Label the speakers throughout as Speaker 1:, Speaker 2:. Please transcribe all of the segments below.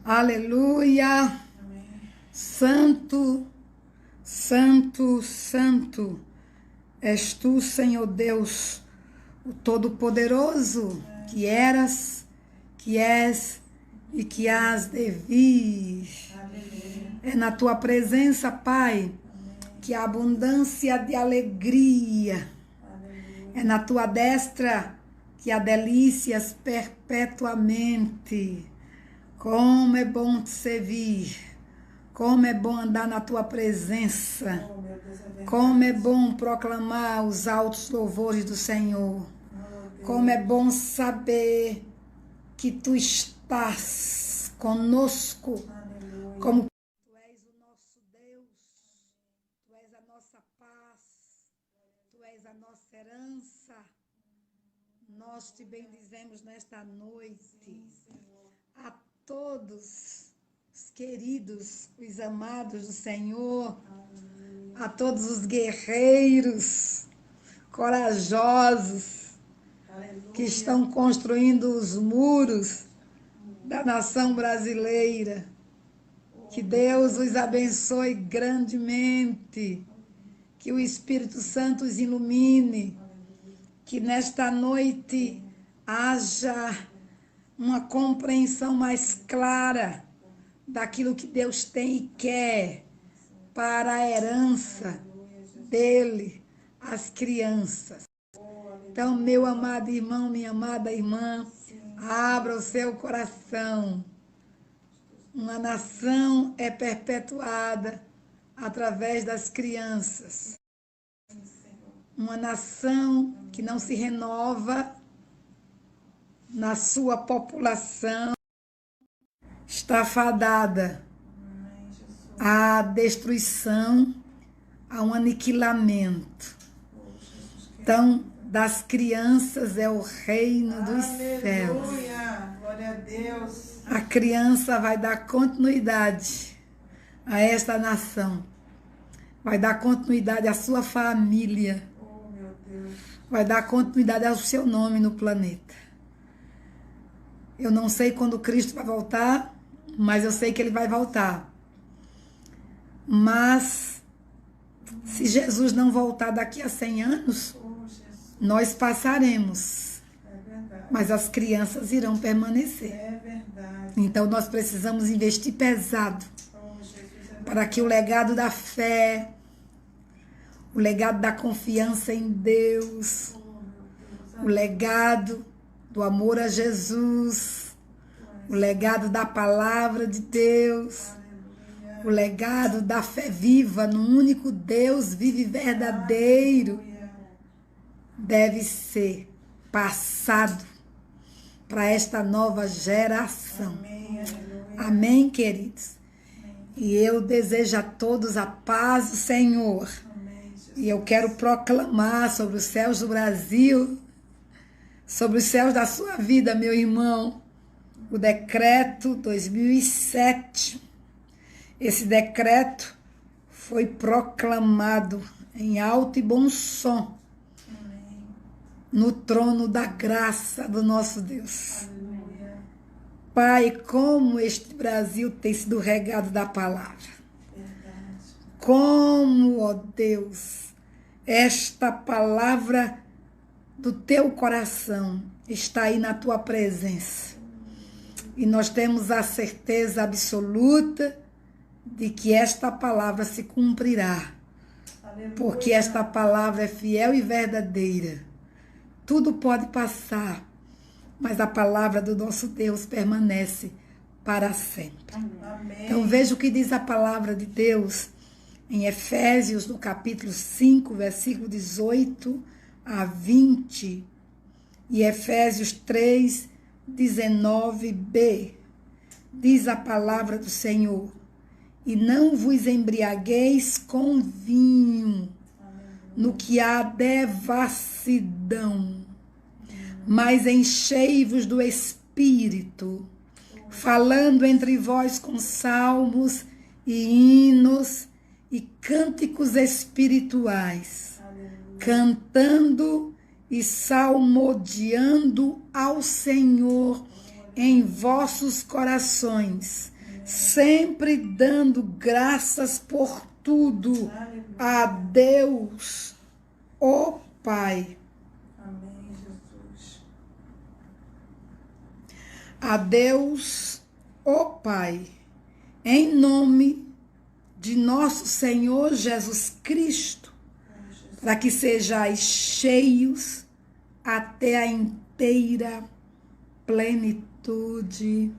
Speaker 1: Aleluia. Santo, santo, santo és tu, Senhor Deus, o Todo-Poderoso, que eras, que és e que hás de vir. É na tua presença, Pai, que há abundância de alegria. É na tua destra que há delícias perpetuamente. Como é bom te servir. Como é bom andar na tua presença. Como é bom proclamar os altos louvores do Senhor. Como é bom saber que tu estás conosco. Como tu és o nosso Deus. Tu és a nossa paz. Tu és a nossa herança. Nós te bendizemos nesta noite. A todos os queridos, os amados do Senhor, a todos os guerreiros corajosos que estão construindo os muros da nação brasileira. Que Deus os abençoe grandemente, que o Espírito Santo os ilumine, que nesta noite haja uma compreensão mais clara daquilo que Deus tem e quer para a herança dele, as crianças. Então, meu amado irmão, minha amada irmã, abra o seu coração. Uma nação é perpetuada através das crianças. Uma nação que não se renova na sua população está fadada à destruição, ao aniquilamento. Então, das crianças é o reino dos céus.
Speaker 2: Aleluia! Glória a Deus!
Speaker 1: A criança vai dar continuidade a esta nação. Vai dar continuidade à sua família.
Speaker 2: Oh, meu Deus!
Speaker 1: Vai dar continuidade ao seu nome no planeta. Eu não sei quando Cristo vai voltar, mas eu sei que ele vai voltar. Mas, se Jesus não voltar daqui a 100 anos, nós passaremos.
Speaker 2: É verdade.
Speaker 1: Mas as crianças irão permanecer.
Speaker 2: É verdade.
Speaker 1: Então, nós precisamos investir pesado
Speaker 2: Oh, Jesus, é
Speaker 1: para que o legado da fé, o legado da confiança em Deus, o legado do amor a Jesus, o legado da palavra de Deus, o legado da fé viva no único Deus vivo e verdadeiro deve ser passado para esta nova geração.
Speaker 2: Amém, aleluia.
Speaker 1: Amém, queridos? E eu desejo a todos a paz do Senhor.
Speaker 2: Amém, Jesus.
Speaker 1: E eu quero proclamar sobre os céus do Brasil, sobre os céus da sua vida, meu irmão, o decreto 2007. Esse decreto foi proclamado em alto e bom som no trono da graça do nosso Deus.
Speaker 2: Aleluia.
Speaker 1: Pai, como este Brasil tem sido regado da palavra.
Speaker 2: Verdade.
Speaker 1: Como, ó Deus, esta palavra do teu coração está aí na tua presença. E nós temos a certeza absoluta de que esta palavra se cumprirá.
Speaker 2: Aleluia.
Speaker 1: Porque esta palavra é fiel e verdadeira. Tudo pode passar, mas a palavra do nosso Deus permanece para sempre.
Speaker 2: Amém.
Speaker 1: Então veja o que diz a palavra de Deus em Efésios, no capítulo 5, versículo 18 a 20, e Efésios 3, 19b. Diz a palavra do Senhor: e não vos embriagueis com vinho, no que há devassidão, mas enchei-vos do Espírito, falando entre vós com salmos e hinos e cânticos espirituais, cantando e salmodiando ao Senhor em vossos corações, sempre dando graças por tudo
Speaker 2: Aleluia.
Speaker 1: a Deus, ó Pai.
Speaker 2: Amém, Jesus.
Speaker 1: A Deus, ó Pai, em nome de nosso Senhor Jesus Cristo,
Speaker 2: Oh, Jesus.
Speaker 1: para que sejais cheios até a inteira plenitude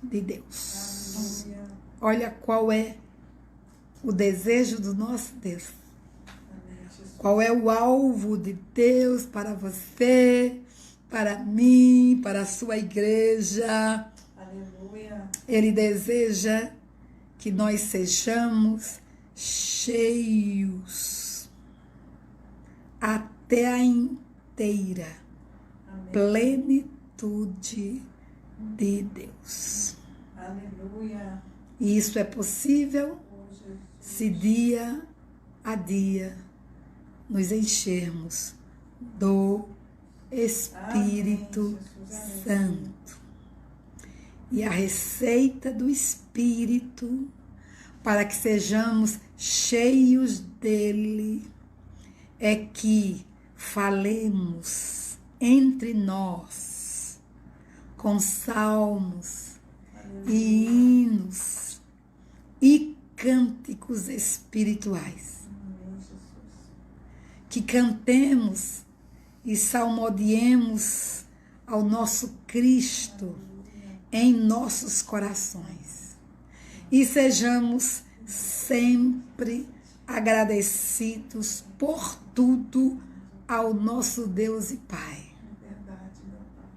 Speaker 1: de Deus.
Speaker 2: Aleluia.
Speaker 1: Olha qual é o desejo do nosso Deus.
Speaker 2: Amém, Jesus.
Speaker 1: Qual é o alvo de Deus para você, para mim, para a sua igreja.
Speaker 2: Aleluia.
Speaker 1: Ele deseja que nós sejamos cheios até a inteira
Speaker 2: Amém.
Speaker 1: plenitude de Deus.
Speaker 2: Aleluia.
Speaker 1: E isso é possível
Speaker 2: Oh, Jesus.
Speaker 1: se dia a dia nos enchermos do Espírito
Speaker 2: Amém, Jesus.
Speaker 1: Santo. E a receita do Espírito para que sejamos cheios dele é que falemos entre nós com salmos e hinos e cânticos espirituais.
Speaker 2: Amém, Jesus.
Speaker 1: Que cantemos e salmodiemos ao nosso Cristo em nossos corações. E sejamos sempre agradecidos por tudo ao nosso Deus e Pai.
Speaker 2: É verdade, meu Pai.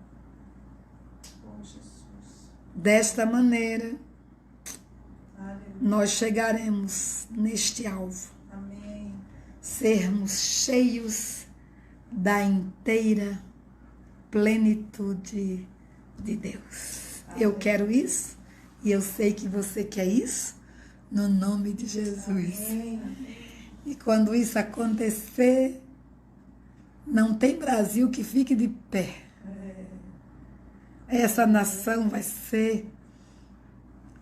Speaker 2: Oh, Jesus.
Speaker 1: Desta maneira,
Speaker 2: Aleluia.
Speaker 1: nós chegaremos neste alvo,
Speaker 2: Amém.
Speaker 1: sermos cheios da inteira plenitude de Deus. Eu quero isso e eu sei que você quer isso, no nome de Jesus.
Speaker 2: Amém.
Speaker 1: E quando isso acontecer, não tem Brasil que fique de pé. Essa nação vai ser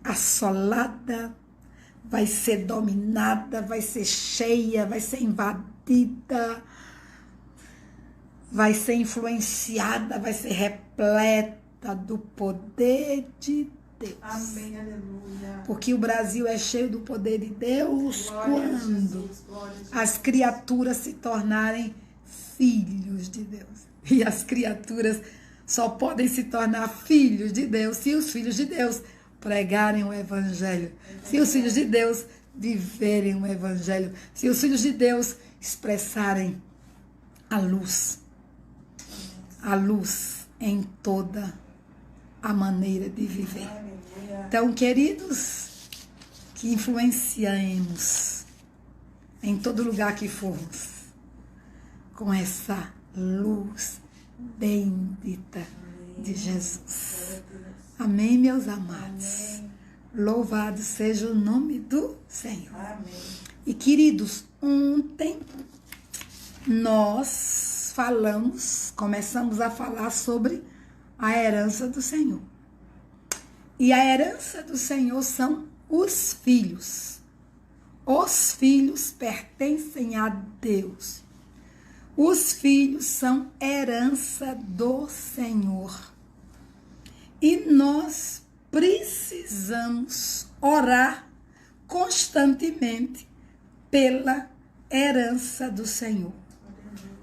Speaker 1: assolada, vai ser dominada, vai ser cheia, vai ser invadida, vai ser influenciada, vai ser repleta do poder de Deus.
Speaker 2: Amém, aleluia.
Speaker 1: Porque o Brasil é cheio do poder de Deus
Speaker 2: Glória a
Speaker 1: quando
Speaker 2: Jesus, glória a Jesus.
Speaker 1: as criaturas se tornarem filhos de Deus. E as criaturas só podem se tornar filhos de Deus se os filhos de Deus pregarem o Evangelho, se os filhos de Deus viverem o Evangelho, se os filhos de Deus expressarem a luz em toda a maneira de viver.
Speaker 2: Aleluia.
Speaker 1: Então, queridos, que influenciemos em todo lugar que formos com essa luz bendita de Jesus.
Speaker 2: Glória a Deus.
Speaker 1: Amém, meus amados.
Speaker 2: Amém.
Speaker 1: Louvado seja o nome do Senhor.
Speaker 2: Amém.
Speaker 1: E, queridos, ontem nós começamos a falar sobre a herança do Senhor. E a herança do Senhor são os filhos. Os filhos pertencem a Deus. Os filhos são herança do Senhor. E nós precisamos orar constantemente pela herança do Senhor.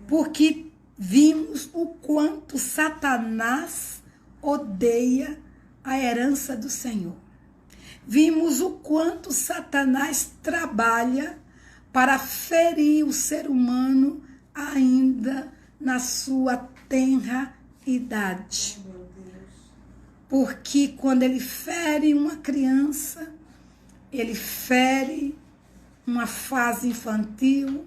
Speaker 1: Porque vimos o quanto Satanás odeia a herança do Senhor. Vimos o quanto Satanás trabalha para ferir o ser humano ainda na sua tenra idade.
Speaker 2: Meu Deus.
Speaker 1: Porque quando ele fere uma criança, ele fere uma fase infantil,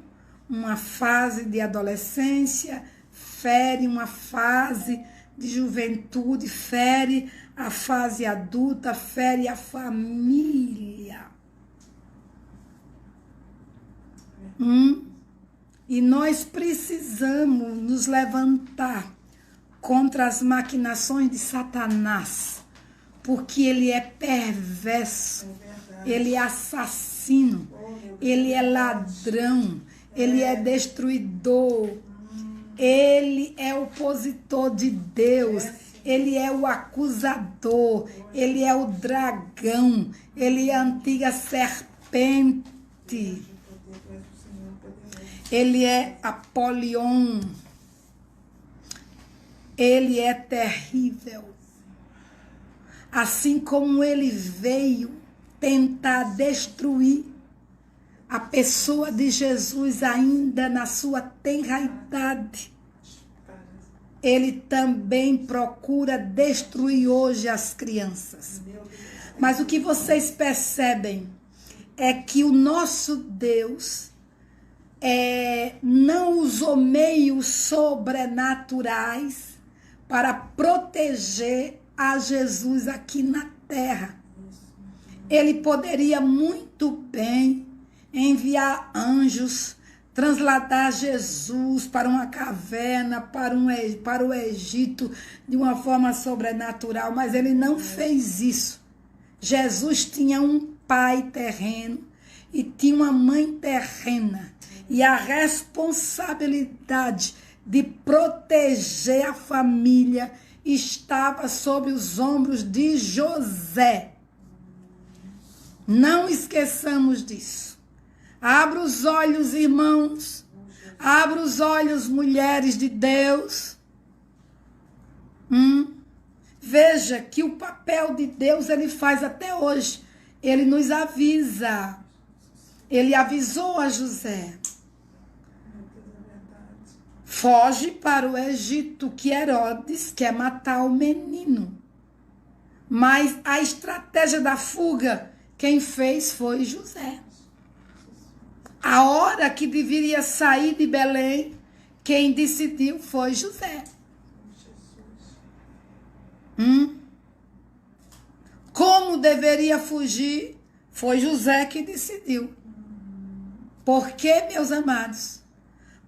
Speaker 1: uma fase de adolescência, fere uma fase de juventude, fere a fase adulta, fere a família. E nós precisamos nos levantar contra as maquinações de Satanás, porque ele é perverso,
Speaker 2: É verdade.
Speaker 1: ele é assassino,
Speaker 2: Oh, meu Deus,
Speaker 1: ele é ladrão, ele é destruidor, ele é opositor de Deus, ele é o acusador, ele é o dragão, ele é a antiga serpente,
Speaker 2: de poder, tu és o Senhor poderoso.
Speaker 1: ele é Apolion, ele é terrível. Assim como ele veio tentar destruir a pessoa de Jesus ainda na sua tenra idade, ele também procura destruir hoje as crianças.
Speaker 2: Meu Deus.
Speaker 1: Mas o que vocês percebem é que o nosso Deus não usou meios sobrenaturais para proteger a Jesus aqui na terra. Ele poderia muito bem enviar anjos, trasladar Jesus para uma caverna, para o Egito, de uma forma sobrenatural, mas ele não fez isso. Jesus tinha um pai terreno e tinha uma mãe terrena. E a responsabilidade de proteger a família estava sobre os ombros de José. Não esqueçamos disso. Abra os olhos, irmãos. Abra os olhos, mulheres de Deus. Veja que o papel de Deus ele faz até hoje. Ele nos avisa. Ele avisou a José. Foge para o Egito, que Herodes quer matar o menino. Mas a estratégia da fuga, quem fez foi José. A hora que deveria sair de Belém, quem decidiu foi José. Como deveria fugir, foi José que decidiu. Por quê, meus amados?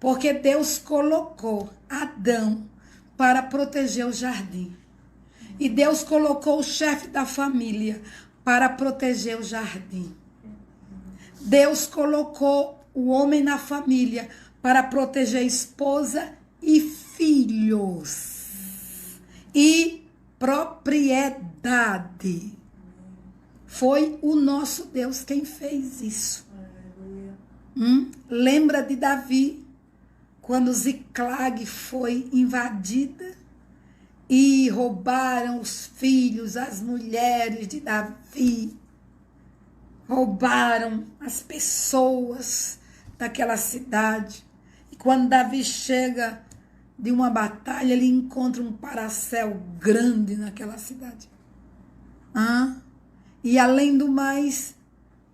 Speaker 1: Porque Deus colocou Adão para proteger o jardim. E Deus colocou o chefe da família para proteger o jardim. Deus colocou o homem na família para proteger a esposa e filhos. E propriedade. Foi o nosso Deus quem fez isso. Lembra de Davi, quando Ziclag foi invadida e roubaram os filhos, as mulheres de Davi, roubaram as pessoas daquela cidade. E quando Davi chega de uma batalha, ele encontra um paracel grande naquela cidade. E além do mais,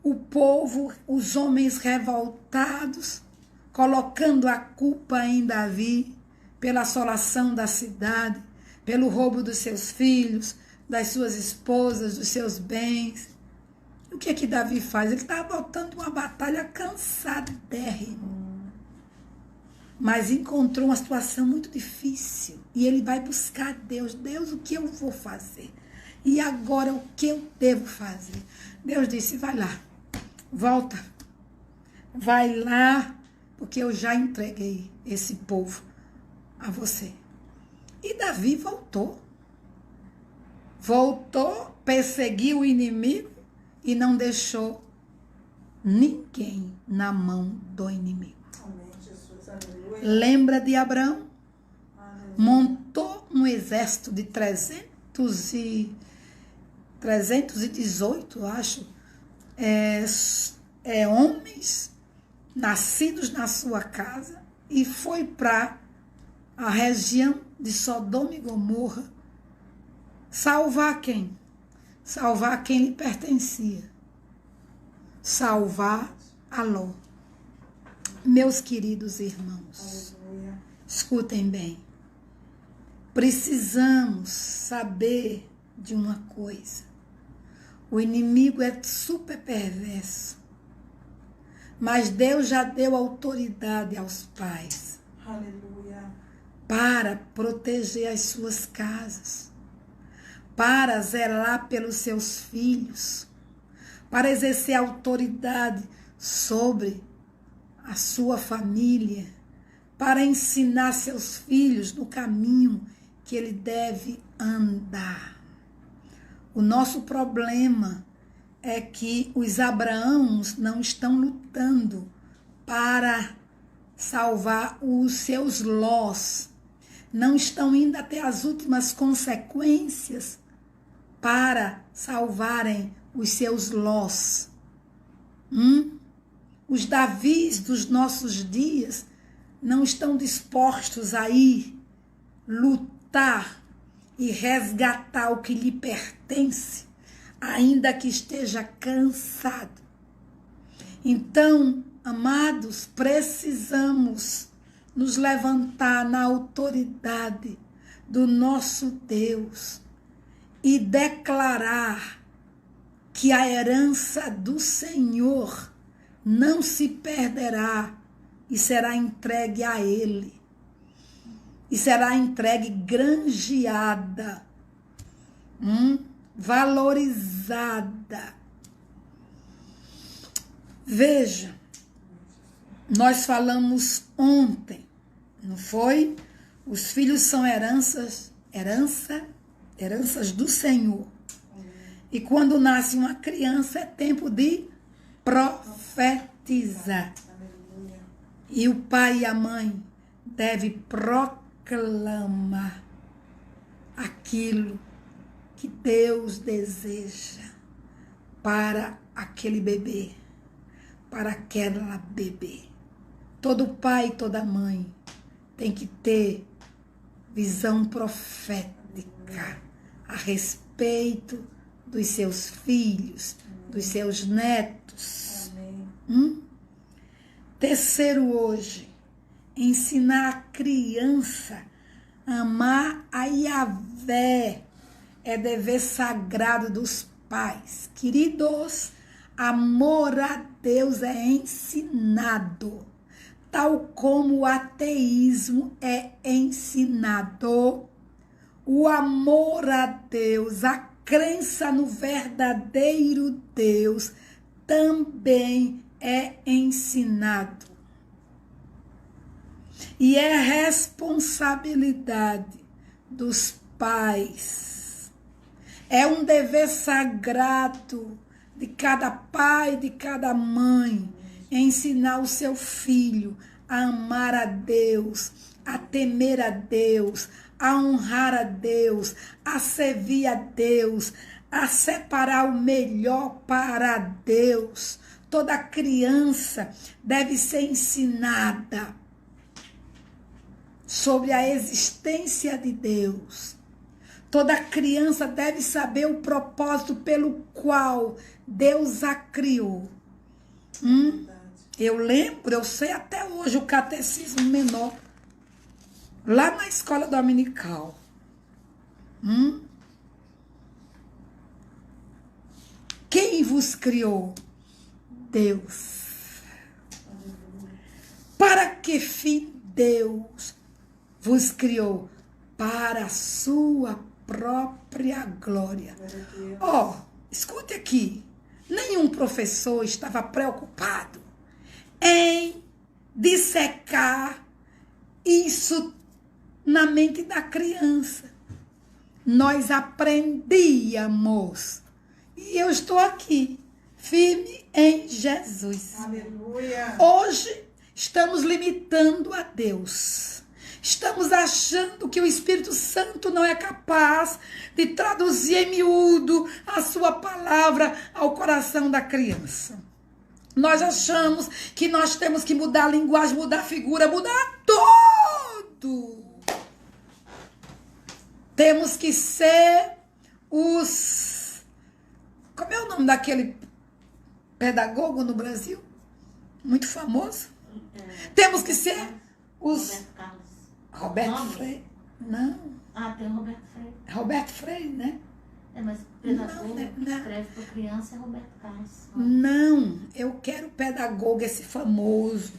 Speaker 1: o povo, os homens revoltados, colocando a culpa em Davi pela assolação da cidade, pelo roubo dos seus filhos, das suas esposas, dos seus bens. O que é que Davi faz? Ele está voltando de uma batalha cansadérrimo. Mas encontrou uma situação muito difícil. E ele vai buscar Deus. Deus, o que eu vou fazer? E agora, o que eu devo fazer? Deus disse, vai lá. Volta. Vai lá, porque eu já entreguei esse povo a você. E Davi voltou. Voltou, perseguiu o inimigo e não deixou ninguém na mão do inimigo.
Speaker 2: Amém, Jesus. Aleluia.
Speaker 1: Lembra de Abraão?
Speaker 2: Aleluia.
Speaker 1: Montou um exército de 318, acho, homens nascidos na sua casa e foi para a região de Sodoma e Gomorra salvar quem? Salvar quem lhe pertencia. Salvar a Ló. Meus queridos irmãos,
Speaker 2: Aleluia.
Speaker 1: escutem bem. Precisamos saber de uma coisa. O inimigo é super perverso. Mas Deus já deu autoridade aos pais.
Speaker 2: Aleluia.
Speaker 1: Para proteger as suas casas. para zelar pelos seus filhos, para exercer autoridade sobre a sua família, para ensinar seus filhos no caminho que ele deve andar. O nosso problema é que os Abraãos não estão lutando para salvar os seus Lós, não estão indo até as últimas consequências para salvarem os seus Lós. Os Davis dos nossos dias não estão dispostos a ir lutar e resgatar o que lhe pertence, ainda que esteja cansado. Então, amados, precisamos nos levantar na autoridade do nosso Deus e declarar que a herança do Senhor não se perderá e será entregue a Ele. E será entregue granjeada, valorizada. Veja, nós falamos ontem, não foi? Os filhos são heranças do Senhor. E quando nasce uma criança é tempo de profetizar. E o pai e a mãe devem proclamar aquilo que Deus deseja para aquele bebê, para aquela bebê. Todo pai e toda mãe tem que ter visão profética a respeito dos seus filhos, dos seus netos. Terceiro hoje, ensinar a criança a amar a Yahvé é dever sagrado dos pais. Queridos, amor a Deus é ensinado, tal como o ateísmo é ensinado. O amor a Deus, a crença no verdadeiro Deus também é ensinado. E é responsabilidade dos pais. É um dever sagrado de cada pai, de cada mãe, ensinar o seu filho a amar a Deus, a temer a Deus, a honrar a Deus, a servir a Deus, a separar o melhor para Deus. Toda criança deve ser ensinada sobre a existência de Deus. Toda criança deve saber o propósito pelo qual Deus a criou. Eu lembro, eu sei até hoje o catecismo menor, lá na escola dominical. Quem vos criou? Deus. Para que fim Deus vos criou? Para a sua própria glória. Escute aqui. Nenhum professor estava preocupado em dissecar isso na mente da criança. Nós aprendíamos. E eu estou aqui, firme em Jesus.
Speaker 3: Aleluia.
Speaker 1: Hoje estamos limitando a Deus. Estamos achando que o Espírito Santo não é capaz de traduzir em miúdo a sua palavra ao coração da criança. Nós achamos que nós temos que mudar a linguagem, mudar a figura, mudar tudo. Temos que ser os... Como é o nome daquele pedagogo no Brasil? Muito famoso. Temos que ser os... Roberto Freire. Não.
Speaker 3: Tem o Roberto Freire.
Speaker 1: Roberto Freire, né?
Speaker 3: Mas pedagogo que escreve para criança é Roberto Carlos.
Speaker 1: Não, eu quero pedagogo, esse famoso,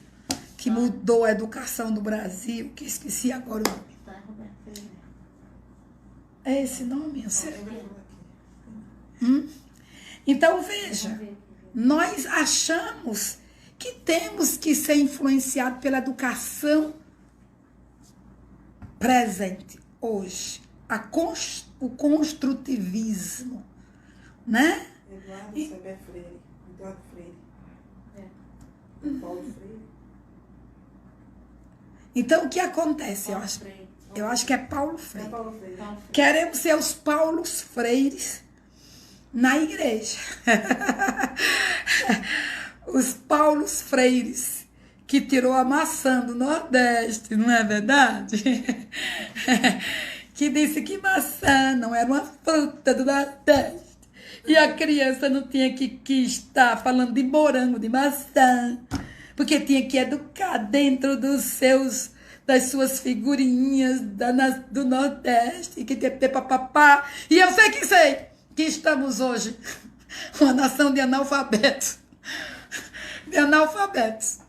Speaker 1: que mudou a educação do Brasil, que esqueci agora o nome.
Speaker 3: Roberto Freire.
Speaker 1: É esse nome? Eu sei.
Speaker 2: Alguém falou aqui.
Speaker 1: Então veja, nós achamos que temos que ser influenciados pela educação presente hoje, o construtivismo, né?
Speaker 2: Eduardo Saber Freire. Eduardo Freire. Paulo Freire.
Speaker 1: Então o que acontece? Eu acho que é Paulo
Speaker 2: É
Speaker 1: Freire.
Speaker 2: Paulo Freire.
Speaker 1: Queremos ser os Paulos Freires na igreja. Os Paulos Freires que tirou a maçã do Nordeste, não é verdade? Que disse que maçã não era uma fruta do Nordeste. E a criança não tinha que estar falando de morango, de maçã, porque tinha que educar dentro das suas figurinhas do Nordeste, que tem papapá. E eu sei que estamos hoje uma nação de analfabetos. De analfabetos.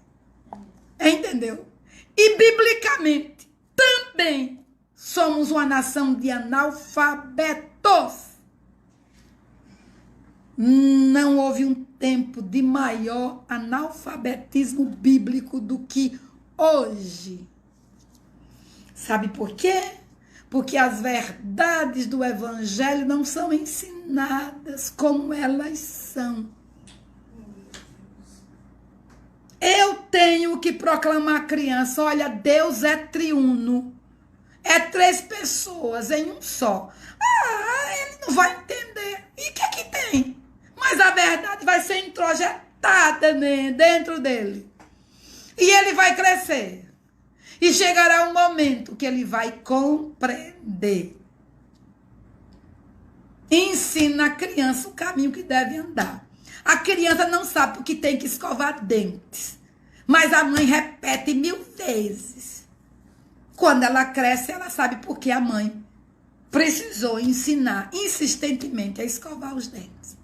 Speaker 1: Entendeu? E biblicamente também somos uma nação de analfabetos. Não houve um tempo de maior analfabetismo bíblico do que hoje. Sabe por quê? Porque as verdades do evangelho não são ensinadas como elas são. Eu tenho que proclamar à criança, olha, Deus é triuno. É 3 pessoas em um só. Ele não vai entender. E o que é que tem? Mas a verdade vai ser introjetada dentro dele. E ele vai crescer. E chegará um momento que ele vai compreender. Ensina a criança o caminho que deve andar. A criança não sabe porque tem que escovar dentes. Mas a mãe repete 1000 vezes. Quando ela cresce, ela sabe porque a mãe precisou ensinar insistentemente a escovar os dentes.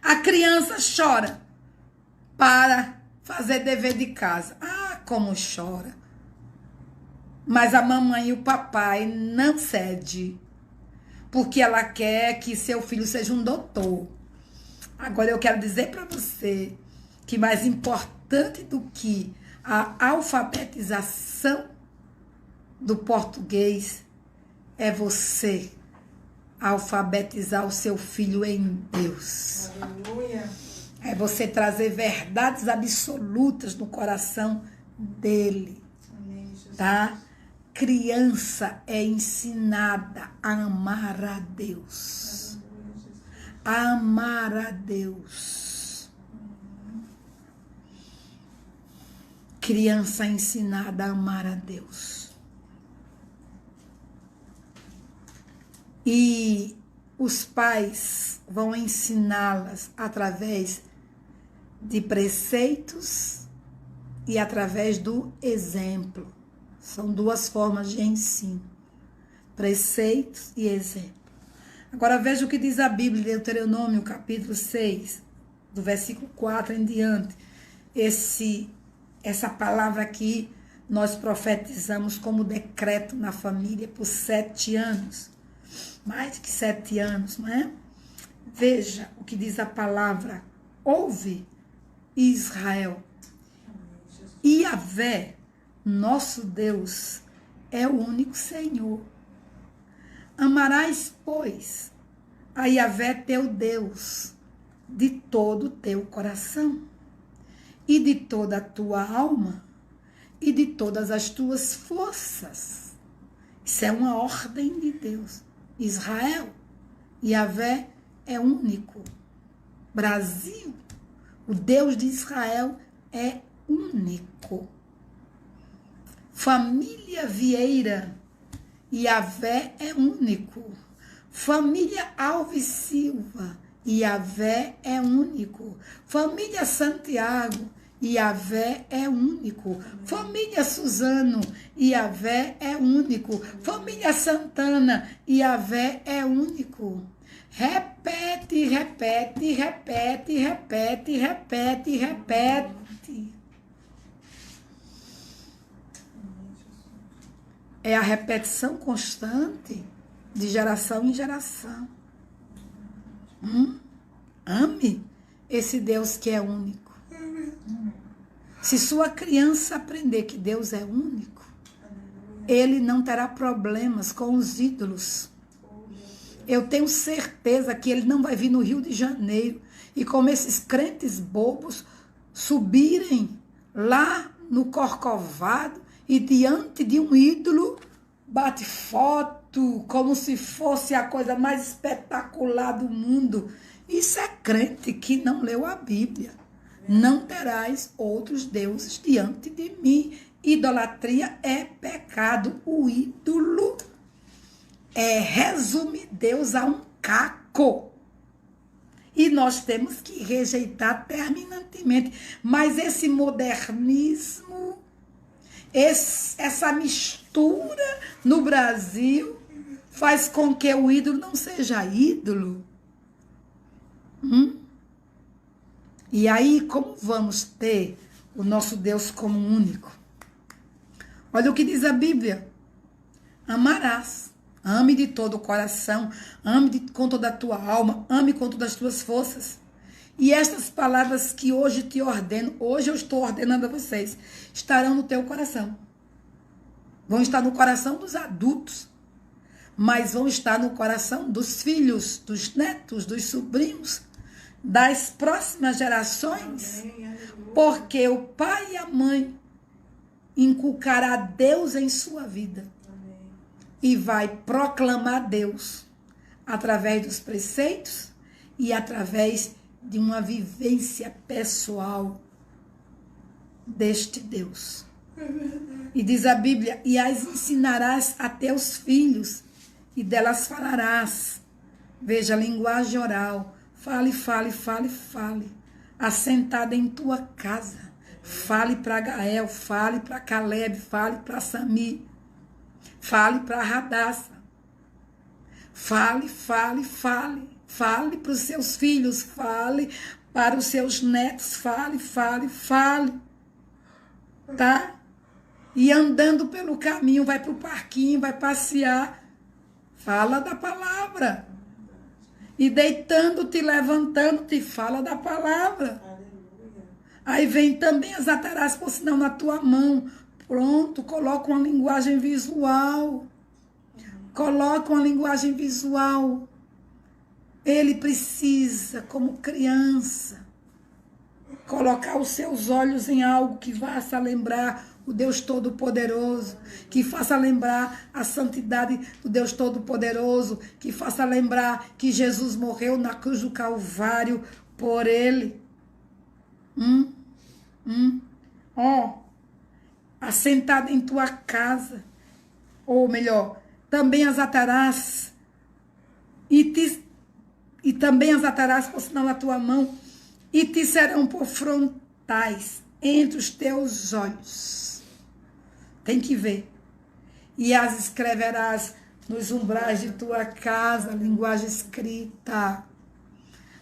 Speaker 1: A criança chora para fazer dever de casa. Como chora. Mas a mamãe e o papai não cedem. Porque ela quer que seu filho seja um doutor. Agora eu quero dizer para você que mais importante do que a alfabetização do português é você alfabetizar o seu filho em Deus.
Speaker 2: Aleluia.
Speaker 1: É você trazer verdades absolutas no coração dele.
Speaker 2: Amém, Jesus.
Speaker 1: Tá? Criança é ensinada a amar a Deus.
Speaker 2: Aleluia, Jesus.
Speaker 1: A amar a Deus. Criança é ensinada a amar a Deus. E os pais vão ensiná-las através de preceitos e através do exemplo. São 2 formas de ensino. Preceitos e exemplo. Agora veja o que diz a Bíblia, Deuteronômio, capítulo 6, do versículo 4 em diante. Essa palavra aqui nós profetizamos como decreto na família por 7 anos. Mais que 7 anos, não é? Veja o que diz a palavra. Ouve, Israel. Yahvé, nosso Deus, é o único Senhor. Amarás, pois, a Yahvé teu Deus de todo o teu coração e de toda a tua alma e de todas as tuas forças. Isso é uma ordem de Deus. Israel, Yahvé é único. Brasil, o Deus de Israel é único. Família Vieira, Yahvé é único. Família Alves Silva, Yahvé é único. Família Santiago, Yahvé é único. Família Suzano, Yahvé é único. Família Santana, Yahvé é único. Repete, repete, repete, repete, repete, repete. é a repetição constante de geração em geração. Ame esse Deus que é único. Se sua criança aprender que Deus é único, ele não terá problemas com os ídolos. Eu tenho certeza que ele não vai vir no Rio de Janeiro e como esses crentes bobos subirem lá no Corcovado e diante de um ídolo bate foto como se fosse a coisa mais espetacular do mundo. Isso é crente que não leu a Bíblia. Não terás outros deuses diante de mim. Idolatria é pecado. O ídolo resume Deus a um caco. E nós temos que rejeitar terminantemente. Mas esse modernismo, essa mistura no Brasil faz com que o ídolo não seja ídolo. E aí, como vamos ter o nosso Deus como único? Olha o que diz a Bíblia. Amarás. Ame de todo o coração. Ame com toda a tua alma. Ame com todas as tuas forças. E estas palavras que hoje te ordeno, hoje eu estou ordenando a vocês, estarão no teu coração. Vão estar no coração dos adultos. Mas vão estar no coração dos filhos, dos netos, dos sobrinhos, das próximas gerações, porque o pai e a mãe inculcará Deus em sua vida e vai proclamar Deus através dos preceitos e através de uma vivência pessoal deste Deus. E diz a Bíblia, e as ensinarás a teus filhos e delas falarás. Veja, linguagem oral. Fale, fale, fale, fale. Assentada em tua casa. Fale para Gael, fale para Caleb, fale para Sami. Fale para Radassa. Fale, fale, fale. Fale para os seus filhos, fale para os seus netos, fale, fale, fale. Tá? E andando pelo caminho, vai para o parquinho, vai passear. Fala da palavra. E deitando-te, levantando-te, fala da palavra. Aleluia. Aí vem também as atarás por sinal na tua mão. Pronto, coloca uma linguagem visual. Coloca uma linguagem visual. Ele precisa, como criança, colocar os seus olhos em algo que faça lembrar o Deus Todo-Poderoso, que faça lembrar a santidade do Deus Todo-Poderoso, que faça lembrar que Jesus morreu na cruz do Calvário por ele. Assentado em tua casa, ou melhor, também as atarás, e também as atarás por sinal na tua mão, e te serão por frontais entre os teus olhos. Tem que ver. E as escreverás nos umbrais de tua casa, linguagem escrita,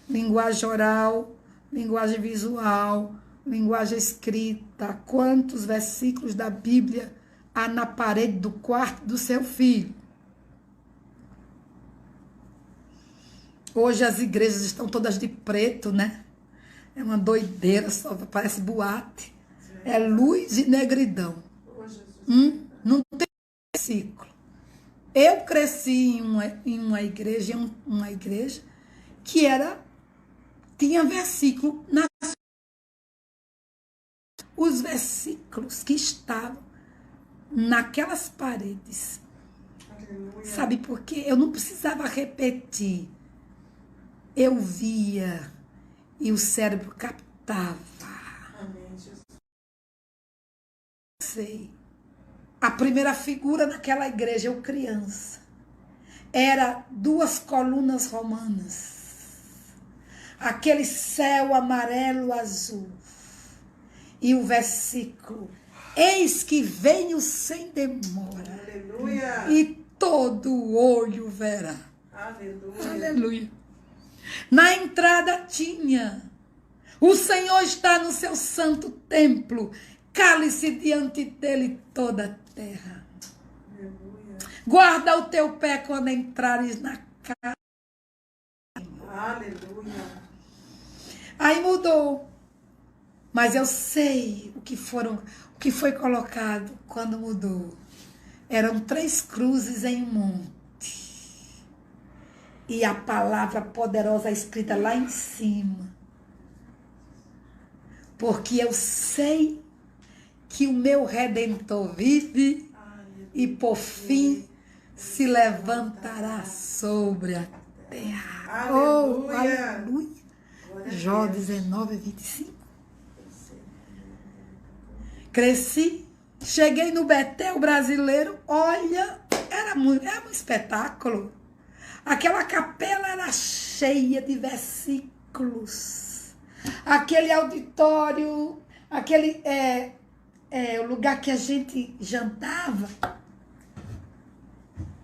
Speaker 1: linguagem oral, linguagem visual, linguagem escrita. Quantos versículos da Bíblia há na parede do quarto do seu filho? Hoje as igrejas estão todas de preto, né? É uma doideira, só parece boate. É luz e negridão. Não tem versículo. Eu cresci em uma igreja que tinha versículo os versículos que estavam naquelas paredes. Aleluia. Sabe por quê? Eu não precisava repetir. Eu via e o cérebro captava. Amém, Jesus. Sei. A primeira figura naquela igreja, eu criança, era 2 colunas romanas. Aquele céu amarelo azul. E o versículo, eis que venho sem demora. Aleluia. E todo olho verá. Aleluia. Aleluia. Na entrada tinha, o Senhor está no seu santo templo, cale-se diante dele toda a terra. Meu Guarda o teu pé quando entrares na casa.
Speaker 4: Aleluia.
Speaker 1: Aí mudou. Mas eu sei o que foi colocado quando mudou. Eram 3 cruzes em um monte. E a palavra poderosa escrita lá em cima. Porque eu sei que o meu Redentor vive e por fim se levantará sobre a terra.
Speaker 4: Aleluia.
Speaker 1: Oh, aleluia. Jó 19, 25. Cresci, cheguei no Betel brasileiro, olha, era um espetáculo. Aquela capela era cheia de versículos. Aquele auditório, aquele o lugar que a gente jantava,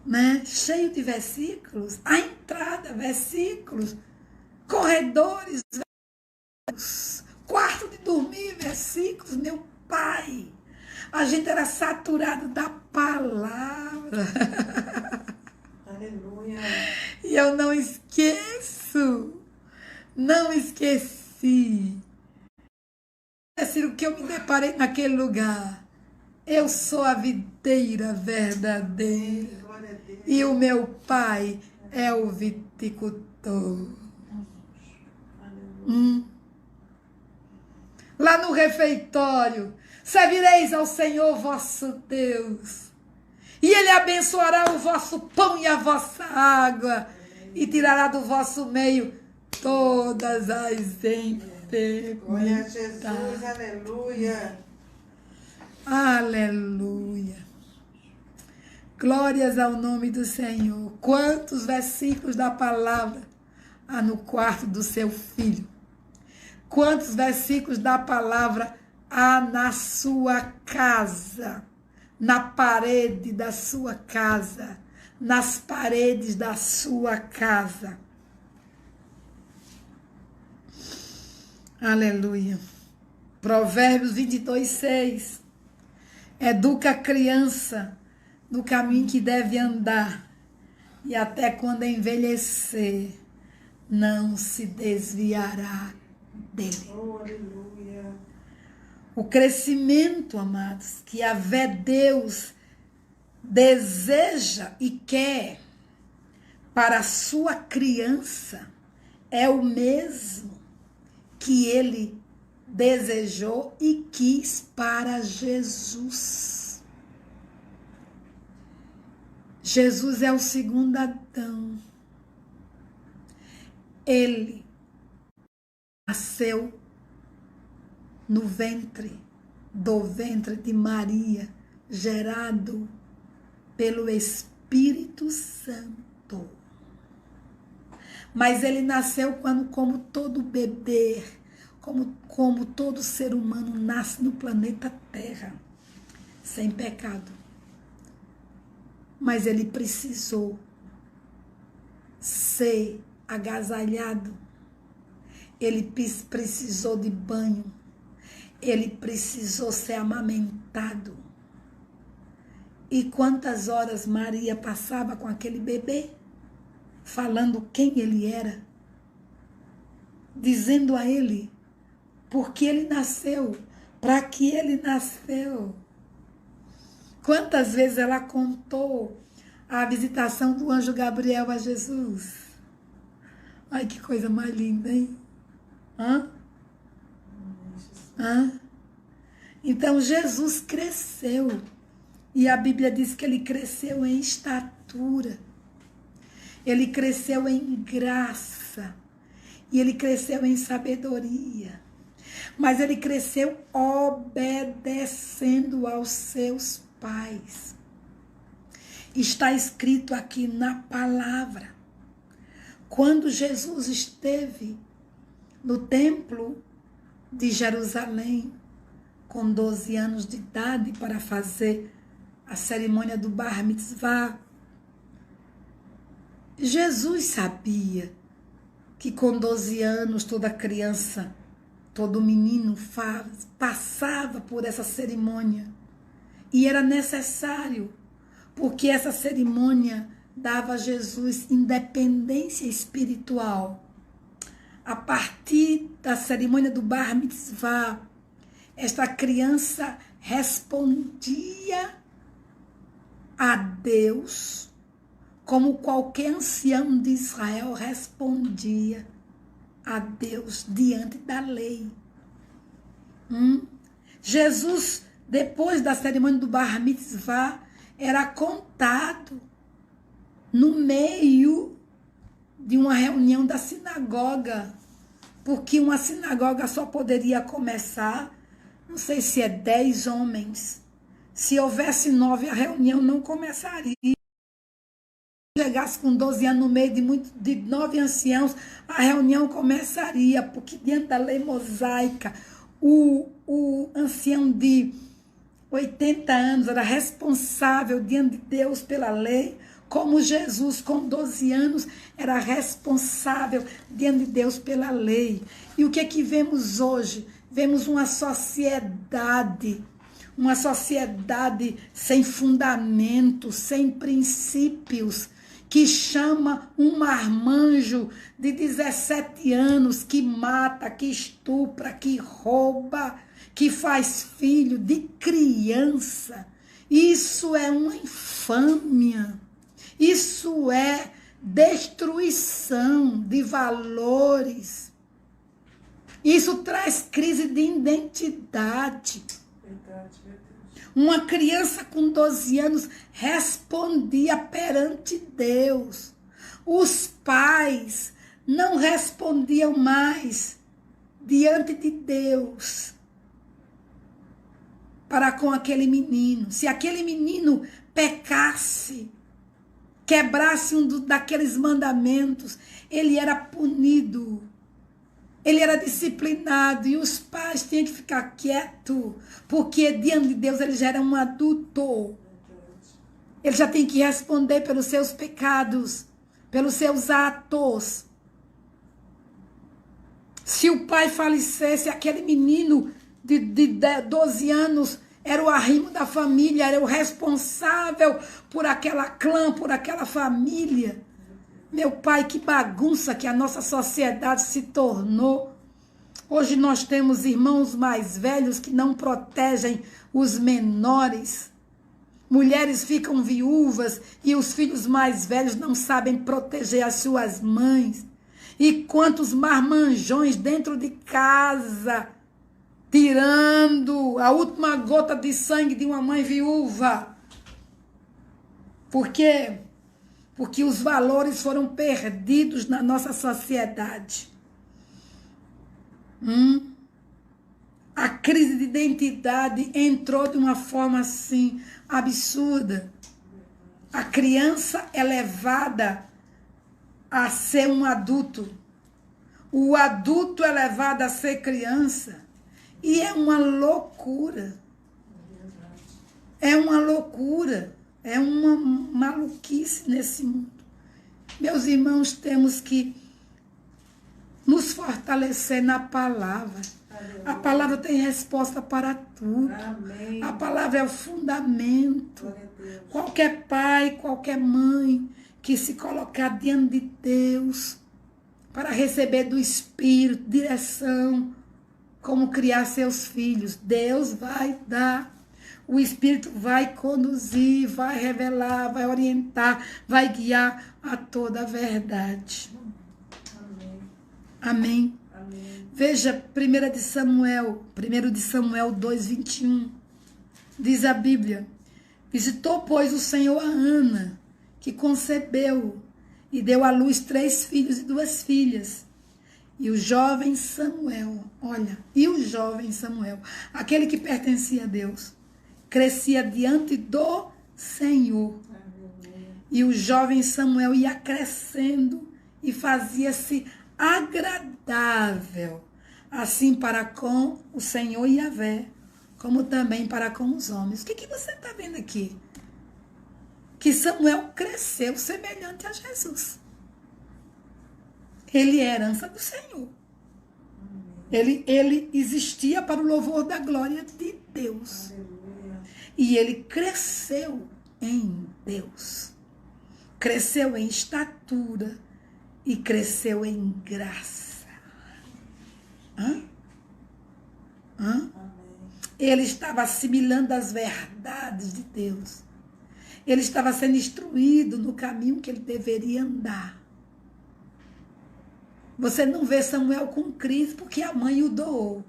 Speaker 1: né? Cheio de versículos. A entrada, versículos. Corredores, versículos. Quarto de dormir, versículos. Meu pai, a gente era saturado da palavra.
Speaker 4: Aleluia.
Speaker 1: E eu não esqueço. Não esqueci. O que eu me deparei naquele lugar. Eu sou a videira verdadeira.
Speaker 4: Glória a Deus.
Speaker 1: E o meu pai é o viticultor. Lá no refeitório, servireis ao Senhor vosso Deus. E Ele abençoará o vosso pão e a vossa água. E tirará do vosso meio todas as enfermidades.
Speaker 4: Glória a Jesus. Aleluia.
Speaker 1: Aleluia. Glórias ao nome do Senhor. Quantos versículos da palavra há no quarto do seu filho? Quantos versículos da palavra há na sua casa? Na parede da sua casa? Nas paredes da sua casa? Aleluia. Provérbios 22, 6. Educa a criança no caminho que deve andar, e até quando envelhecer, não se desviará dele.
Speaker 4: Oh, aleluia.
Speaker 1: O crescimento, amados, que a Vé Deus deseja e quer para a sua criança é o mesmo que ele desejou e quis para Jesus. Jesus é o segundo Adão. Ele nasceu no ventre, do ventre de Maria, gerado pelo Espírito Santo. Mas ele nasceu como todo bebê, como todo ser humano nasce no planeta Terra, sem pecado. Mas ele precisou ser agasalhado, ele precisou de banho, ele precisou ser amamentado. E quantas horas Maria passava com aquele bebê, falando quem ele era, dizendo a ele porque ele nasceu, para que ele nasceu. Quantas vezes ela contou a visitação do anjo Gabriel a Jesus. Ai, que coisa mais linda, hein? Então, Jesus cresceu. E a Bíblia diz que ele cresceu em estatura. Ele cresceu em graça. E ele cresceu em sabedoria. Mas ele cresceu obedecendo aos seus pais. Está escrito aqui na palavra. Quando Jesus esteve no templo de Jerusalém, com 12 anos de idade, para fazer a cerimônia do Bar Mitzvah, Jesus sabia que com 12 anos toda criança, todo menino passava por essa cerimônia. E era necessário porque essa cerimônia dava a Jesus independência espiritual. A partir da cerimônia do Bar Mitzvah, esta criança respondia a Deus como qualquer ancião de Israel respondia a Deus diante da lei. Jesus, depois da cerimônia do Bar Mitzvah, era contado no meio de uma reunião da sinagoga, porque uma sinagoga só poderia começar, não sei se é 10 homens. Se houvesse 9, a reunião não começaria. Se chegasse com 12 anos no meio de 9 anciãos, a reunião começaria, porque diante da lei mosaica, o ancião de 80 anos era responsável diante de Deus pela lei, como Jesus, com 12 anos, era responsável diante de Deus pela lei. E o que é que vemos hoje? Vemos uma sociedade sem fundamento, sem princípios, que chama um marmanjo de 17 anos, que mata, que estupra, que rouba, que faz filho de criança. Isso é uma infâmia. Isso é destruição de valores. Isso traz crise de identidade.
Speaker 4: Verdade, meu Deus.
Speaker 1: Uma criança com 12 anos respondia perante Deus. Os pais não respondiam mais diante de Deus para com aquele menino. Se aquele menino pecasse, quebrasse daqueles mandamentos, ele era punido, ele era disciplinado, e os pais tinham que ficar quietos, porque diante de Deus ele já era um adulto. Ele já tem que responder pelos seus pecados, pelos seus atos. Se o pai falecesse, aquele menino de 12 anos era o arrimo da família, era o responsável por aquela clã, por aquela família. Meu pai, que bagunça que a nossa sociedade se tornou. Hoje nós temos irmãos mais velhos que não protegem os menores. Mulheres ficam viúvas e os filhos mais velhos não sabem proteger as suas mães. E quantos marmanjões dentro de casa, tirando a última gota de sangue de uma mãe viúva. Por quê? Porque os valores foram perdidos na nossa sociedade. A crise de identidade entrou de uma forma assim absurda. A criança é levada a ser um adulto. O adulto é levado a ser criança. E é uma loucura. É uma loucura. É uma maluquice nesse mundo. Meus irmãos, temos que nos fortalecer na palavra. A palavra tem resposta para tudo.
Speaker 4: Amém.
Speaker 1: A palavra é o fundamento.
Speaker 4: Glória a Deus.
Speaker 1: Qualquer pai, qualquer mãe que se colocar diante de Deus para receber do Espírito direção, como criar seus filhos, Deus vai dar. O Espírito vai conduzir, vai revelar, vai orientar, vai guiar a toda a verdade.
Speaker 4: Amém.
Speaker 1: Amém.
Speaker 4: Amém.
Speaker 1: Veja 1 de Samuel 2:21. Diz a Bíblia: visitou, pois, o Senhor a Ana, que concebeu e deu à luz 3 filhos e 2 filhas. E o jovem Samuel, aquele que pertencia a Deus, crescia diante do Senhor. E o jovem Samuel ia crescendo e fazia-se agradável, assim para com o Senhor Yahvé, como também para com os homens. O que você está vendo aqui? Que Samuel cresceu semelhante a Jesus. Ele é herança do Senhor. Ele existia para o louvor da glória de Deus.
Speaker 4: Aleluia.
Speaker 1: E ele cresceu em Deus. Cresceu em estatura e cresceu em graça.
Speaker 4: Amém.
Speaker 1: Ele estava assimilando as verdades de Deus. Ele estava sendo instruído no caminho que ele deveria andar. Você não vê Samuel com crise porque a mãe o doou.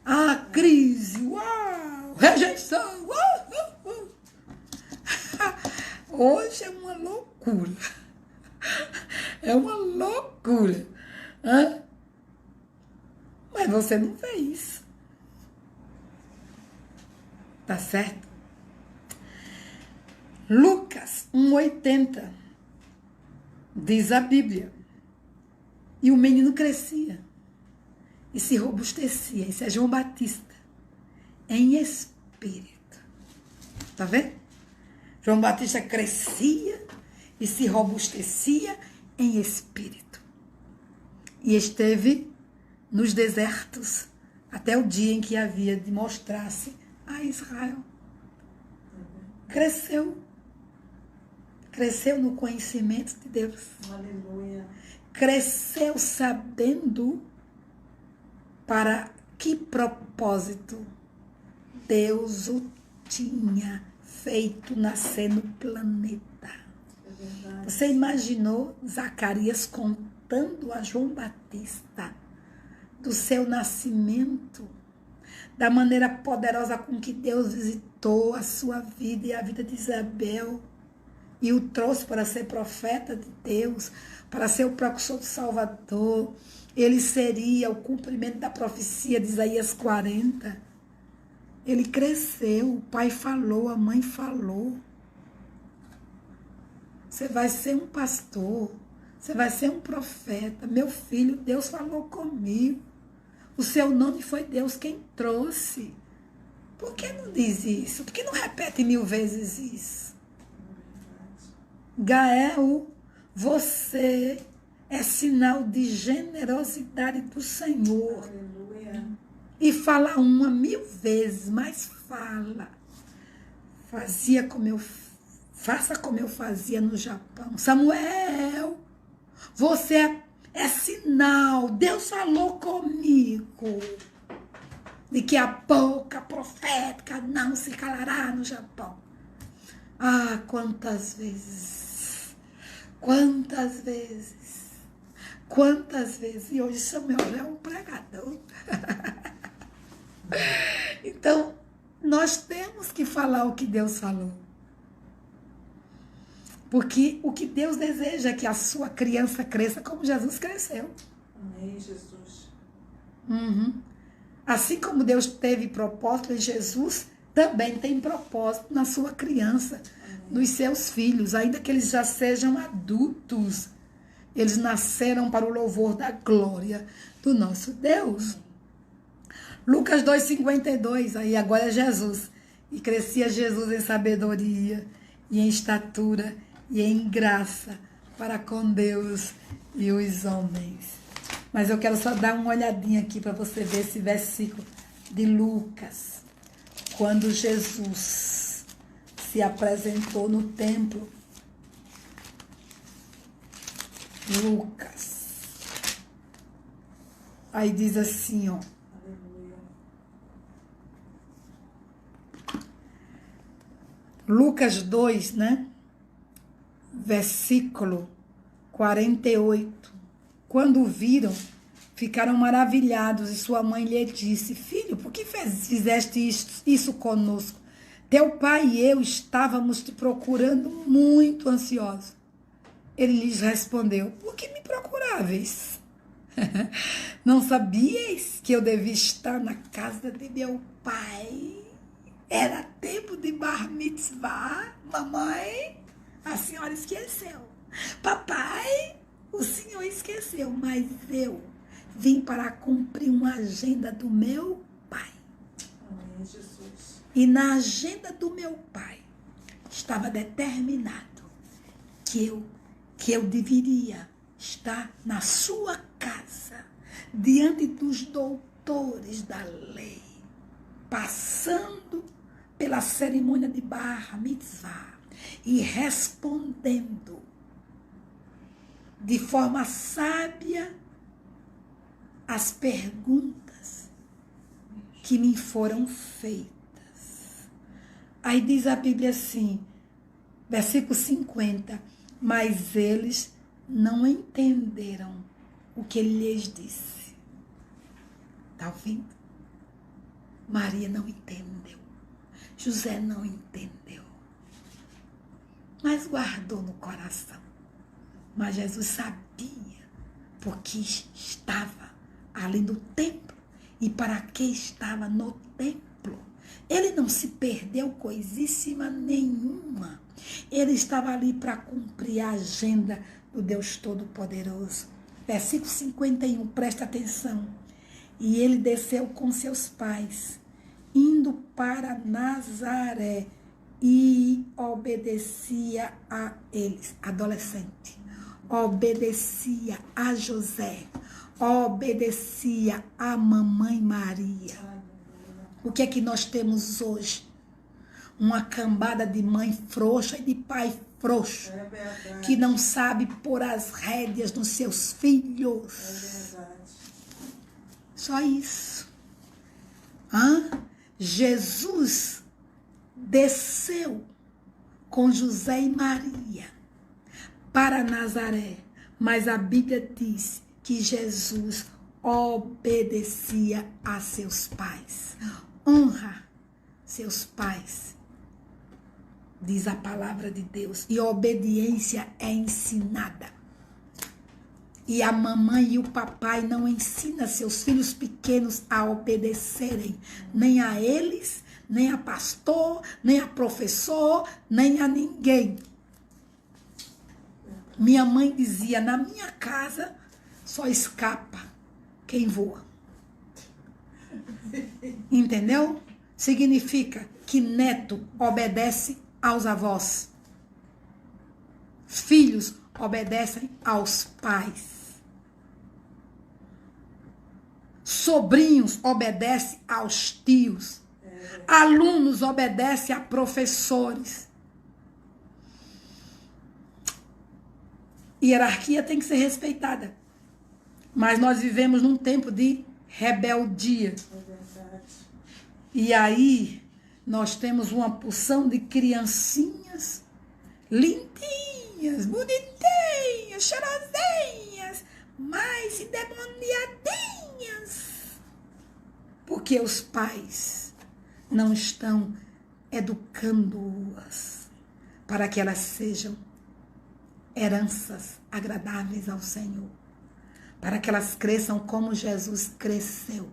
Speaker 1: Ah, crise, uau, rejeição, uau. Hoje é uma loucura. É uma loucura. Mas você não vê isso. Tá certo? Lucas 1,80 diz a Bíblia. E o menino crescia e se robustecia. Isso é João Batista. Em espírito. Tá vendo? João Batista crescia e se robustecia em espírito. E esteve nos desertos até o dia em que havia de mostrar-se a Israel. Cresceu. Cresceu no conhecimento de Deus.
Speaker 4: Aleluia.
Speaker 1: Cresceu sabendo para que propósito Deus o tinha feito nascer no planeta.
Speaker 4: É verdade.
Speaker 1: Você imaginou Zacarias contando a João Batista do seu nascimento, da maneira poderosa com que Deus visitou a sua vida e a vida de Isabel e o trouxe para ser profeta de Deus, para ser o precursor do Salvador. Ele seria o cumprimento da profecia de Isaías 40. Ele cresceu, o pai falou, a mãe falou. Você vai ser um pastor, você vai ser um profeta. Meu filho, Deus falou comigo. O seu nome foi Deus quem trouxe. Por que não diz isso? Por que não repete 1000 vezes isso? Gael, você é sinal de generosidade do Senhor.
Speaker 4: Aleluia.
Speaker 1: E fala 1000 vezes, mas fala. Faça como eu fazia no Japão. Samuel, você é sinal. Deus falou comigo de que a boca profética não se calará no Japão. Ah, quantas vezes. Quantas vezes. Quantas vezes. E hoje Samuel é um pregador. Então, nós temos que falar o que Deus falou. Porque o que Deus deseja é que a sua criança cresça como Jesus cresceu.
Speaker 4: Amém, Jesus.
Speaker 1: Assim como Deus teve propósito em Jesus, também tem propósito na sua criança, nos seus filhos, ainda que eles já sejam adultos. Eles nasceram para o louvor da glória do nosso Deus. Lucas 2,52, aí agora é Jesus. E crescia Jesus em sabedoria, e em estatura, e em graça para com Deus e os homens. Mas eu quero só dar uma olhadinha aqui para você ver esse versículo de Lucas. Quando Jesus se apresentou no templo. Lucas. Aí diz assim, ó.
Speaker 4: Aleluia.
Speaker 1: Lucas 2, né? Versículo 48. Quando o viram, ficaram maravilhados, e sua mãe lhe disse: Filho, por que fizeste isso conosco? Teu pai e eu estávamos te procurando muito ansiosos. Ele lhes respondeu: Por que me procuráveis? Não sabíeis que eu devia estar na casa de meu pai? Era tempo de bar mitzvah, mamãe? A senhora esqueceu. Papai, o senhor esqueceu, mas eu vim para cumprir uma agenda do meu pai.
Speaker 4: Amém, Jesus.
Speaker 1: E na agenda do meu pai estava determinado que eu deveria estar na sua casa, diante dos doutores da lei, passando pela cerimônia de Bar Mitzvah e respondendo de forma sábia as perguntas que me foram feitas. Aí diz a Bíblia assim, versículo 50, mas eles não entenderam o que ele lhes disse. Está ouvindo? Maria não entendeu. José não entendeu. Mas guardou no coração. Mas Jesus sabia porque estava ali no templo e para que estava no templo. Ele não se perdeu coisíssima nenhuma. Ele estava ali para cumprir a agenda do Deus Todo-Poderoso. Versículo 51, presta atenção. E ele desceu com seus pais, indo para Nazaré, e obedecia a eles, adolescente. Obedecia a José, obedecia a mamãe Maria. O que é que nós temos hoje? Uma cambada de mãe frouxa e de pai frouxo, que não sabe pôr as rédeas nos seus filhos.
Speaker 4: É verdade.
Speaker 1: Só isso. Jesus desceu com José e Maria para Nazaré, mas a Bíblia diz que Jesus obedecia a seus pais. Honra seus pais, diz a palavra de Deus, e a obediência é ensinada. E a mamãe e o papai não ensinam seus filhos pequenos a obedecerem, nem a eles, nem a pastor, nem a professor, nem a ninguém. Minha mãe dizia, na minha casa só escapa quem voa. Entendeu? Significa que neto obedece aos avós. Filhos obedecem aos pais. Sobrinhos obedecem aos tios. Alunos obedecem a professores. Hierarquia tem que ser respeitada. Mas nós vivemos num tempo de rebeldia.
Speaker 4: É verdade.
Speaker 1: E aí nós temos uma porção de criancinhas lindinhas, bonitinhas, cheirosinhas, mas endemoniadinhas. Porque os pais não estão educando-as para que elas sejam heranças agradáveis ao Senhor. Para que elas cresçam como Jesus cresceu.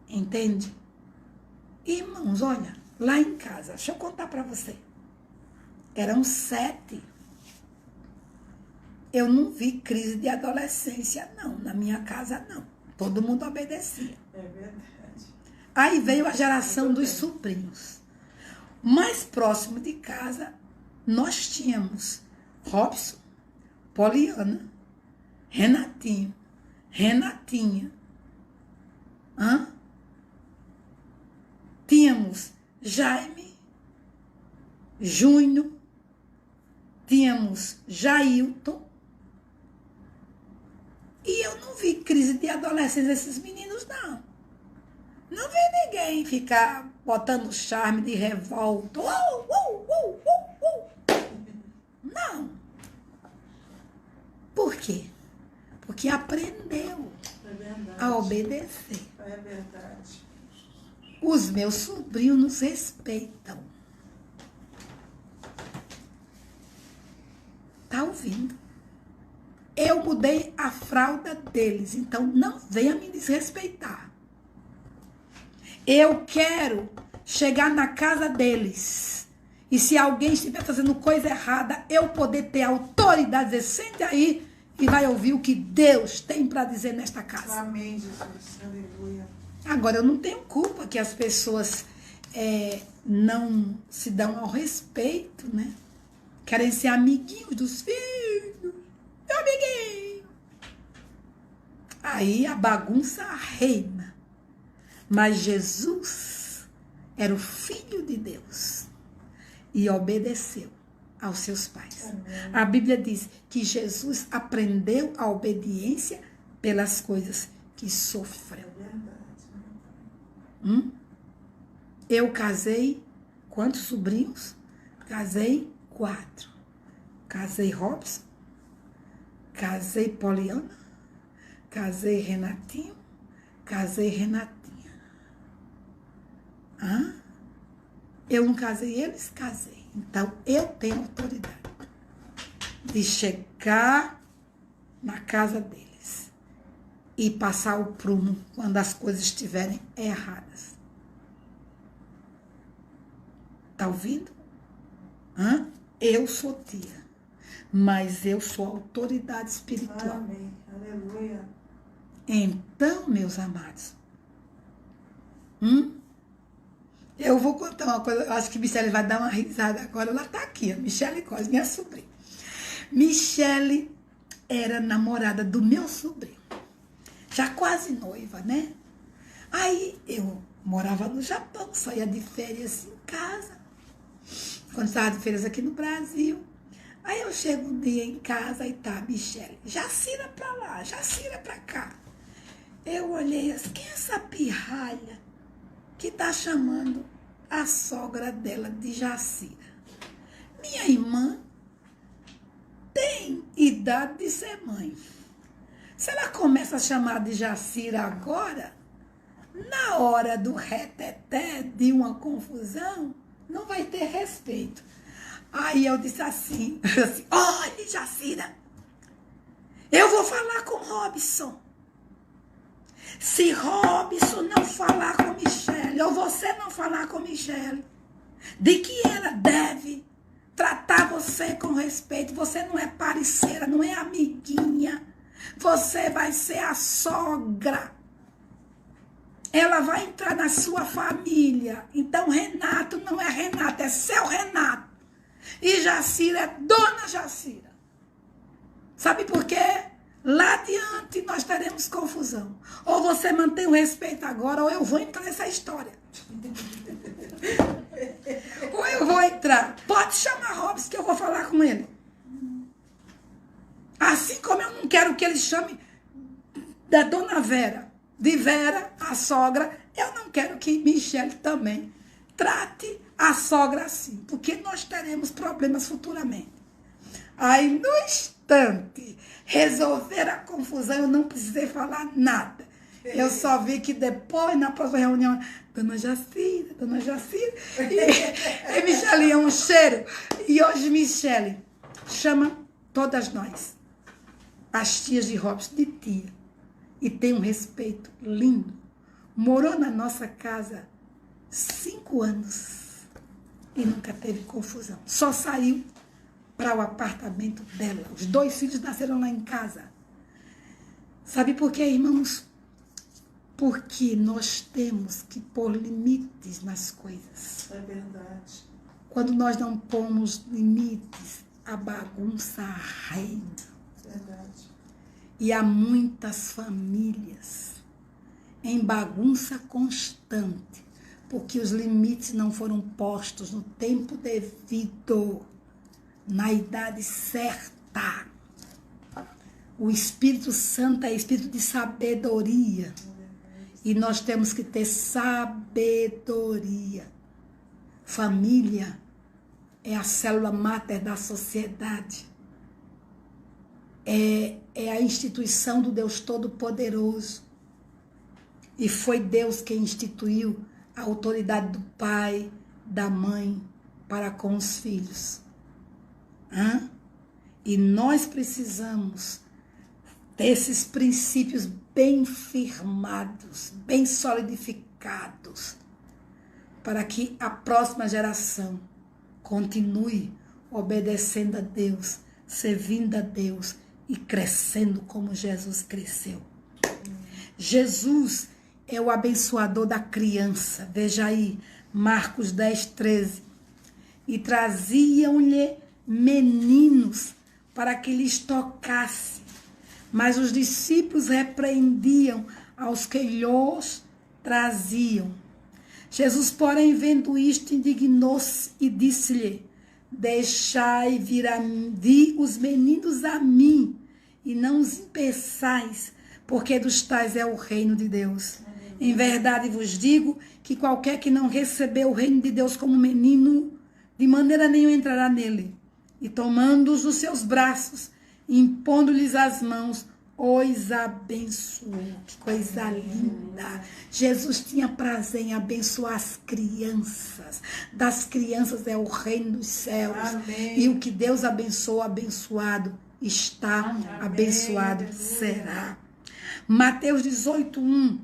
Speaker 1: Entende? Irmãos, olha, lá em casa, deixa eu contar para você. Eram 7. Eu não vi crise de adolescência, não. Na minha casa, não. Todo mundo obedecia.
Speaker 4: É verdade.
Speaker 1: Aí veio a geração dos sobrinhos. Mais próximo de casa, nós tínhamos Robson, Poliana, Renatinho, Renatinha. Tínhamos Jaime, Júnior, tínhamos Jailton. E eu não vi crise de adolescência desses meninos, não. Não vi ninguém ficar botando charme de revolta. Não. Por quê? Porque aprendeu
Speaker 4: É verdade.
Speaker 1: a obedecer.
Speaker 4: É verdade.
Speaker 1: Os meus sobrinhos nos respeitam. Tá ouvindo? Eu mudei a fralda deles, então não venha me desrespeitar. Eu quero chegar na casa deles. E se alguém estiver fazendo coisa errada, eu poder ter autoridade, dizer, sente aí e vai ouvir o que Deus tem para dizer nesta casa.
Speaker 4: Amém, Jesus. Aleluia.
Speaker 1: Agora, eu não tenho culpa que as pessoas não se dão ao respeito, né? Querem ser amiguinhos dos filhos. Meu amiguinho. Aí a bagunça reina. Mas Jesus era o Filho de Deus e obedeceu aos seus pais.
Speaker 4: Amém.
Speaker 1: A Bíblia diz que Jesus aprendeu a obediência pelas coisas que sofreu.
Speaker 4: É verdade.
Speaker 1: Eu casei, quantos sobrinhos? Casei 4. Casei Robson, casei Poliana, casei Renatinho, casei Renatinha. Eu não casei, eles casei. Então, eu tenho autoridade de chegar na casa deles e passar o prumo quando as coisas estiverem erradas. Tá ouvindo? Eu sou tia, mas eu sou autoridade espiritual.
Speaker 4: Amém. Aleluia.
Speaker 1: Então, meus amados, eu vou contar uma coisa, eu acho que Michele vai dar uma risada agora. Ela tá aqui, a Michele Cos, minha sobrinha. Michele era namorada do meu sobrinho, já quase noiva, né? Aí eu morava no Japão, só ia de férias em casa, quando estava de férias aqui no Brasil. Aí eu chego um dia em casa e tá, Michele, Jacira pra lá, Jacira pra cá. Eu olhei assim, quem é essa pirralha que tá chamando a sogra dela de Jacira? Minha irmã tem idade de ser mãe. Se ela começa a chamar de Jacira agora, na hora do reteté, de uma confusão, não vai ter respeito. Aí eu disse assim, olha, Jacira, eu vou falar com Robson. Se Robson não falar com Michele, ou você não falar com Michele, de que ela deve tratar você com respeito, você não é parceira, não é amiguinha, você vai ser a sogra. Ela vai entrar na sua família. Então Renato não é Renato, é seu Renato. E Jacira é dona Jacira. Sabe por quê? Lá adiante nós teremos confusão. Ou você mantém o respeito agora, ou eu vou entrar nessa história. Ou eu vou entrar. Pode chamar Robson que eu vou falar com ele. Assim como eu não quero que ele chame da dona Vera, de Vera, a sogra, eu não quero que Michele também trate a sogra assim, porque nós teremos problemas futuramente. Aí, no instante, resolver a confusão, eu não precisei falar nada. Eu só vi que depois, na próxima reunião, Dona Jacira, e Michele é um cheiro. E hoje Michele chama todas nós, as tias de Robson, de tia. E tem um respeito lindo. Morou na nossa casa 5 anos e nunca teve confusão. Só saiu para o apartamento dela. Os 2 filhos nasceram lá em casa. Sabe por quê, irmãos? Porque nós temos que pôr limites nas coisas.
Speaker 4: É verdade.
Speaker 1: Quando nós não pomos limites, a bagunça reina.
Speaker 4: Verdade.
Speaker 1: E há muitas famílias em bagunça constante, porque os limites não foram postos no tempo devido, na idade certa. O Espírito Santo é espírito de sabedoria. E nós temos que ter sabedoria. Família é a célula máter da sociedade. É a instituição do Deus Todo-Poderoso. E foi Deus quem instituiu a autoridade do pai, da mãe, para com os filhos. E nós precisamos ter esses princípios bem firmados, bem solidificados, para que a próxima geração continue obedecendo a Deus, servindo a Deus e crescendo como Jesus cresceu. Jesus é o abençoador da criança. Veja aí, Marcos 10, 13. E traziam-lhe meninos para que lhes tocasse. Mas os discípulos repreendiam aos que lhos traziam. Jesus, porém, vendo isto, indignou-se e disse-lhe: deixai vir os meninos a mim, e não os impeçais, porque dos tais é o reino de Deus. Em verdade vos digo que qualquer que não receber o reino de Deus como menino, de maneira nenhuma entrará nele. E tomando-os nos seus braços, impondo-lhes as mãos, os abençoou. Que coisa linda. Jesus tinha prazer em abençoar as crianças. Das crianças é o reino dos céus.
Speaker 4: Amém.
Speaker 1: E o que Deus abençoou, abençoado está,
Speaker 3: Amém.
Speaker 1: abençoado
Speaker 4: Aleluia.
Speaker 1: será. Mateus 18:1.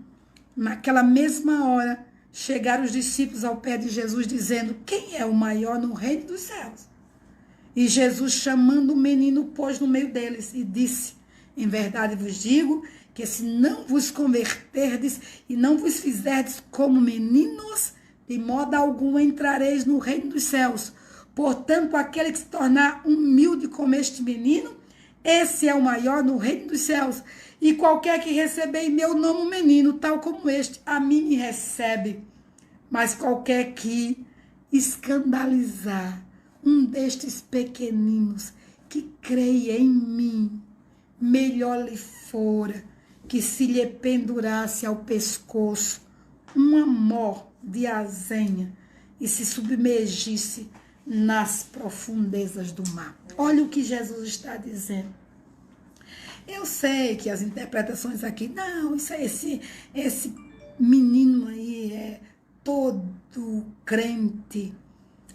Speaker 1: Naquela mesma hora, chegaram os discípulos ao pé de Jesus, dizendo: quem é o maior no reino dos céus? E Jesus, chamando o menino, pôs no meio deles e disse: em verdade vos digo que se não vos converterdes e não vos fizerdes como meninos, de modo algum entrareis no reino dos céus. Portanto, aquele que se tornar humilde como este menino, esse é o maior no reino dos céus. E qualquer que receber em meu nome um menino, tal como este, a mim me recebe. Mas qualquer que escandalizar um destes pequeninos que creia em mim, melhor lhe fora que se lhe pendurasse ao pescoço uma mó de azenha e se submergisse nas profundezas do mar. Olha o que Jesus está dizendo. Eu sei que as interpretações aqui, não, isso é esse menino aí é todo crente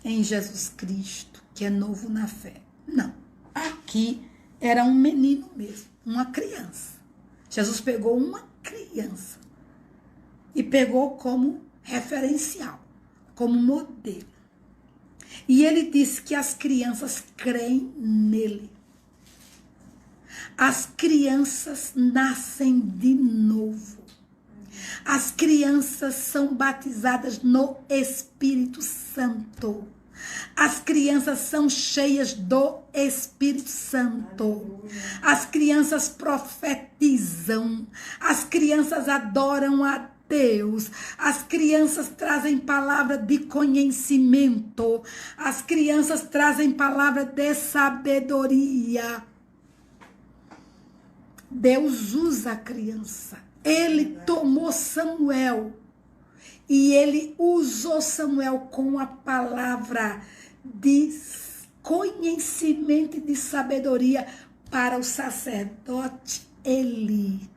Speaker 1: em Jesus Cristo, que é novo na fé. Não, aqui era um menino mesmo, uma criança. Jesus pegou uma criança e pegou como referencial, como modelo. E ele disse que as crianças creem nele. As crianças nascem de novo. As crianças são batizadas no Espírito Santo. As crianças são cheias do Espírito Santo. As crianças profetizam. As crianças adoram a Deus. As crianças trazem palavra de conhecimento. As crianças trazem palavra de sabedoria. Deus usa a criança. Ele tomou Samuel e ele usou Samuel com a palavra de conhecimento e de sabedoria para o sacerdote Eli.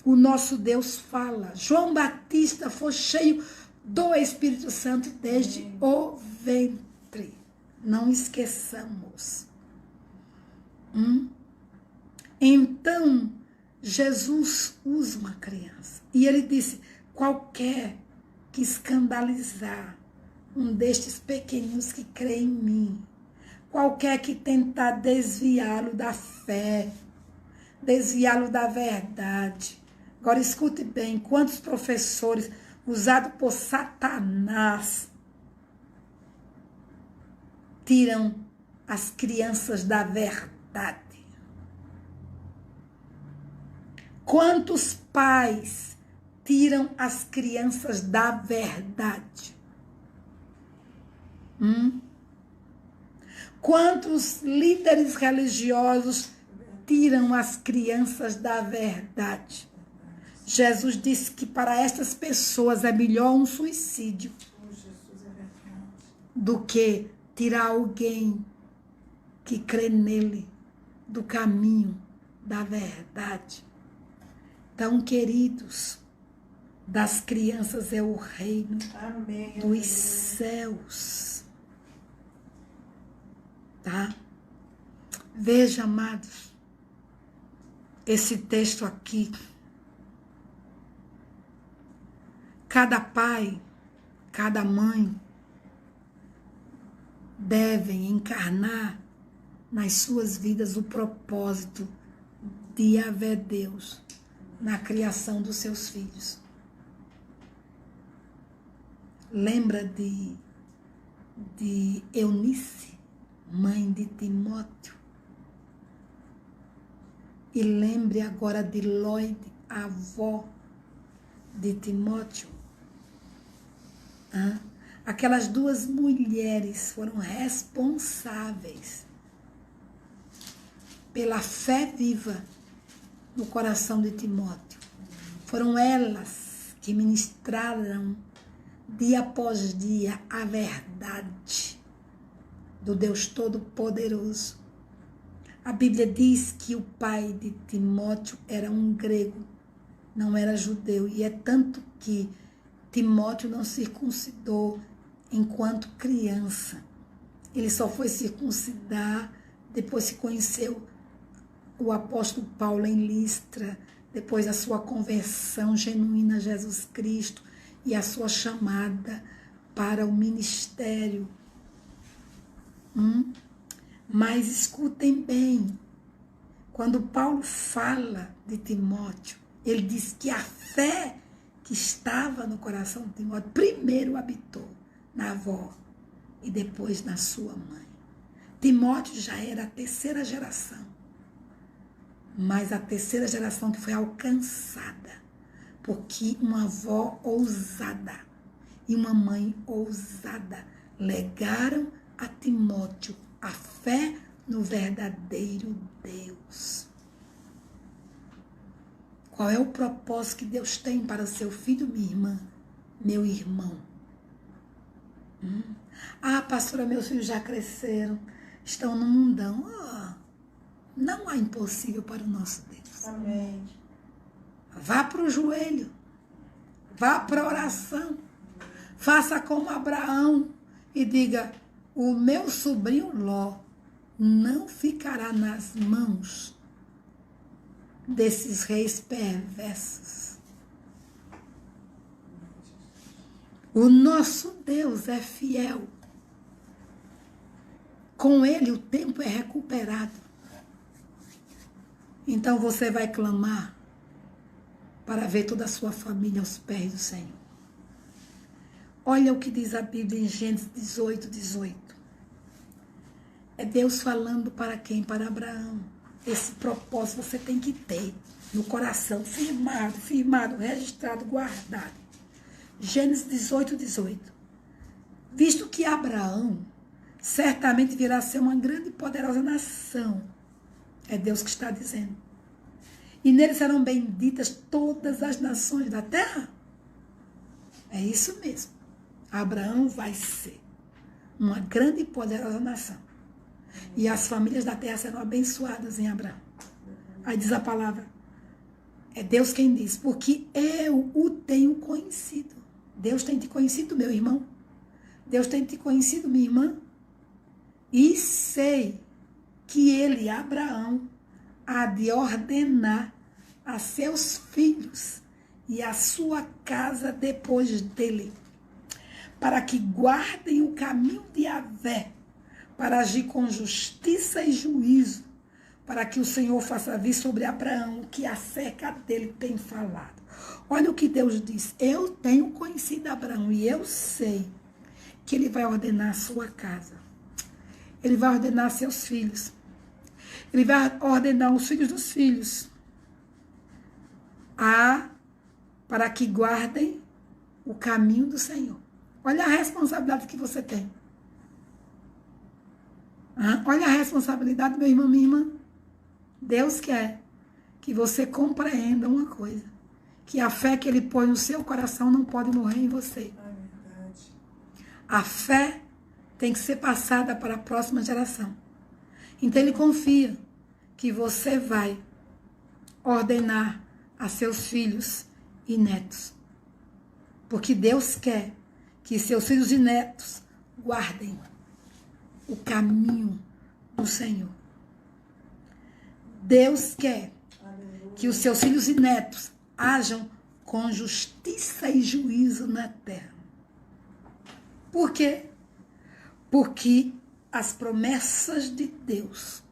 Speaker 1: O nosso Deus fala. João Batista foi cheio do Espírito Santo desde o ventre. Não esqueçamos. Então, Jesus usa uma criança. E ele disse: qualquer que escandalizar um destes pequeninos que crê em mim, qualquer que tentar desviá-lo da fé, desviá-lo da verdade. Agora escute bem, quantos professores usados por Satanás tiram as crianças da verdade. Quantos pais tiram as crianças da verdade? Quantos líderes religiosos tiram as crianças da verdade? Jesus disse que para estas pessoas é melhor um suicídio do que tirar alguém que crê nele do caminho da verdade. Então, queridos, das crianças é o reino dos céus. Tá? Veja, amados, esse texto aqui. Cada pai, cada mãe devem encarnar nas suas vidas o propósito de haver Deus na criação dos seus filhos. Lembra de Eunice, mãe de Timóteo? E lembre agora de Lloyd, a avó de Timóteo. Aquelas duas mulheres foram responsáveis pela fé viva no coração de Timóteo. Foram elas que ministraram dia após dia a verdade do Deus Todo-Poderoso. A Bíblia diz que o pai de Timóteo era um grego, não era judeu, e é tanto que Timóteo não circuncidou enquanto criança. Ele só foi circuncidar depois que conheceu o apóstolo Paulo em Listra, depois da sua conversão genuína a Jesus Cristo e a sua chamada para o ministério. Mas escutem bem, quando Paulo fala de Timóteo, ele diz que a fé que estava no coração de Timóteo primeiro habitou na avó e depois na sua mãe. Timóteo já era a terceira geração, mas a terceira geração que foi alcançada, porque uma avó ousada e uma mãe ousada legaram a Timóteo a fé no verdadeiro Deus. Qual é o propósito que Deus tem para o seu filho, minha irmã, meu irmão? Pastora, meus filhos já cresceram, estão no mundão. Não há impossível para o nosso Deus.
Speaker 4: Amém.
Speaker 1: Vá para o joelho, vá para a oração, faça como Abraão e diga: o meu sobrinho Ló não ficará nas mãos desses reis perversos. O nosso Deus é fiel. Com ele o tempo é recuperado. Então você vai clamar para ver toda a sua família aos pés do Senhor. Olha o que diz a Bíblia em Gênesis 18:18. É Deus falando para quem? Para Abraão. Esse propósito você tem que ter no coração, firmado, registrado, guardado. Gênesis 18:18. Visto que Abraão certamente virá a ser uma grande e poderosa nação. É Deus que está dizendo. E nele serão benditas todas as nações da terra. É isso mesmo. Abraão vai ser uma grande e poderosa nação. E as famílias da terra serão abençoadas em Abraão. Aí diz a palavra. É Deus quem diz. Porque eu o tenho conhecido. Deus tem te conhecido, meu irmão. Deus tem te conhecido, minha irmã. E sei que ele, Abraão, há de ordenar a seus filhos e a sua casa depois dele, para que guardem o caminho de Yahvé, para agir com justiça e juízo, para que o Senhor faça vir sobre Abraão o que acerca dele tem falado. Olha o que Deus diz. Eu tenho conhecido Abraão e eu sei que ele vai ordenar a sua casa. Ele vai ordenar seus filhos. Ele vai ordenar os filhos dos filhos. Para que guardem o caminho do Senhor. Olha a responsabilidade que você tem. Olha a responsabilidade, meu irmão, minha irmã. Deus quer que você compreenda uma coisa. Que a fé que ele põe no seu coração não pode morrer em você.
Speaker 4: É verdade.
Speaker 1: A fé tem que ser passada para a próxima geração. Então ele confia que você vai ordenar a seus filhos e netos. Porque Deus quer que seus filhos e netos guardem o caminho do Senhor. Deus quer que os seus filhos e netos hajam com justiça e juízo na terra. Por quê? Porque as promessas de Deus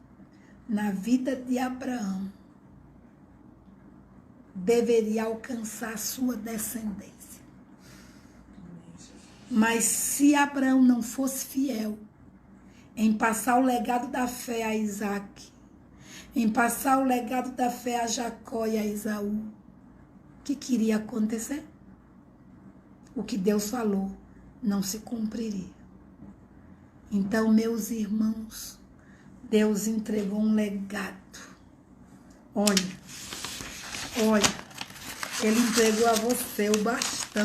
Speaker 1: na vida de Abraão deveria alcançar a sua descendência. Mas se Abraão não fosse fiel em passar o legado da fé a Isaac, em passar o legado da fé a Jacó e a Esaú, o que iria acontecer? o que Deus falou não se cumpriria. Então, meus irmãos, Deus entregou um legado. Olha, Ele entregou a você o bastão.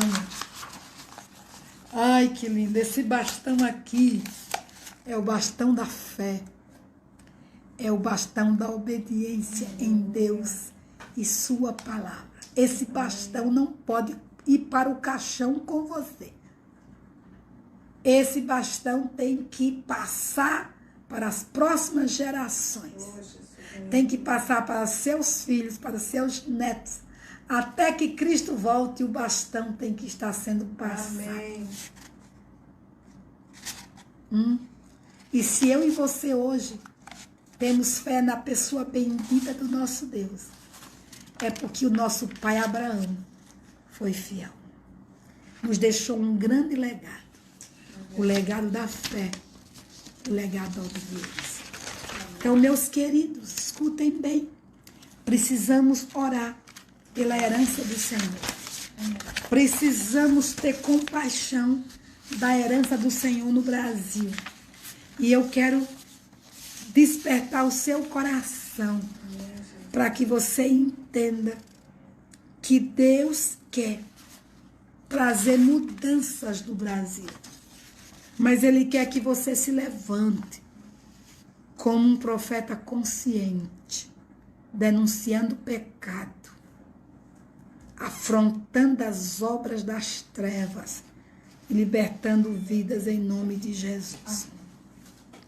Speaker 1: Ai, que lindo. Esse bastão aqui é o bastão da fé. É o bastão da obediência em Deus e sua palavra. Esse bastão não pode ir para o caixão com você. Esse bastão tem que passar para as próximas gerações. Tem que passar para seus filhos, para seus netos. Até que Cristo volte, o bastão tem que estar sendo passado.
Speaker 4: Amém.
Speaker 1: E se eu e você hoje temos fé na pessoa bendita do nosso Deus, é porque o nosso pai Abraão foi fiel. Nos deixou um grande legado. O legado da fé, o legado da obediência. Então, meus queridos, escutem bem. Precisamos orar pela herança do Senhor. Precisamos ter compaixão da herança do Senhor no Brasil. E eu quero despertar o seu coração para que você entenda que Deus quer trazer mudanças no Brasil. Mas Ele quer que você se levante como um profeta consciente, denunciando o pecado, afrontando as obras das trevas e libertando vidas em nome de Jesus.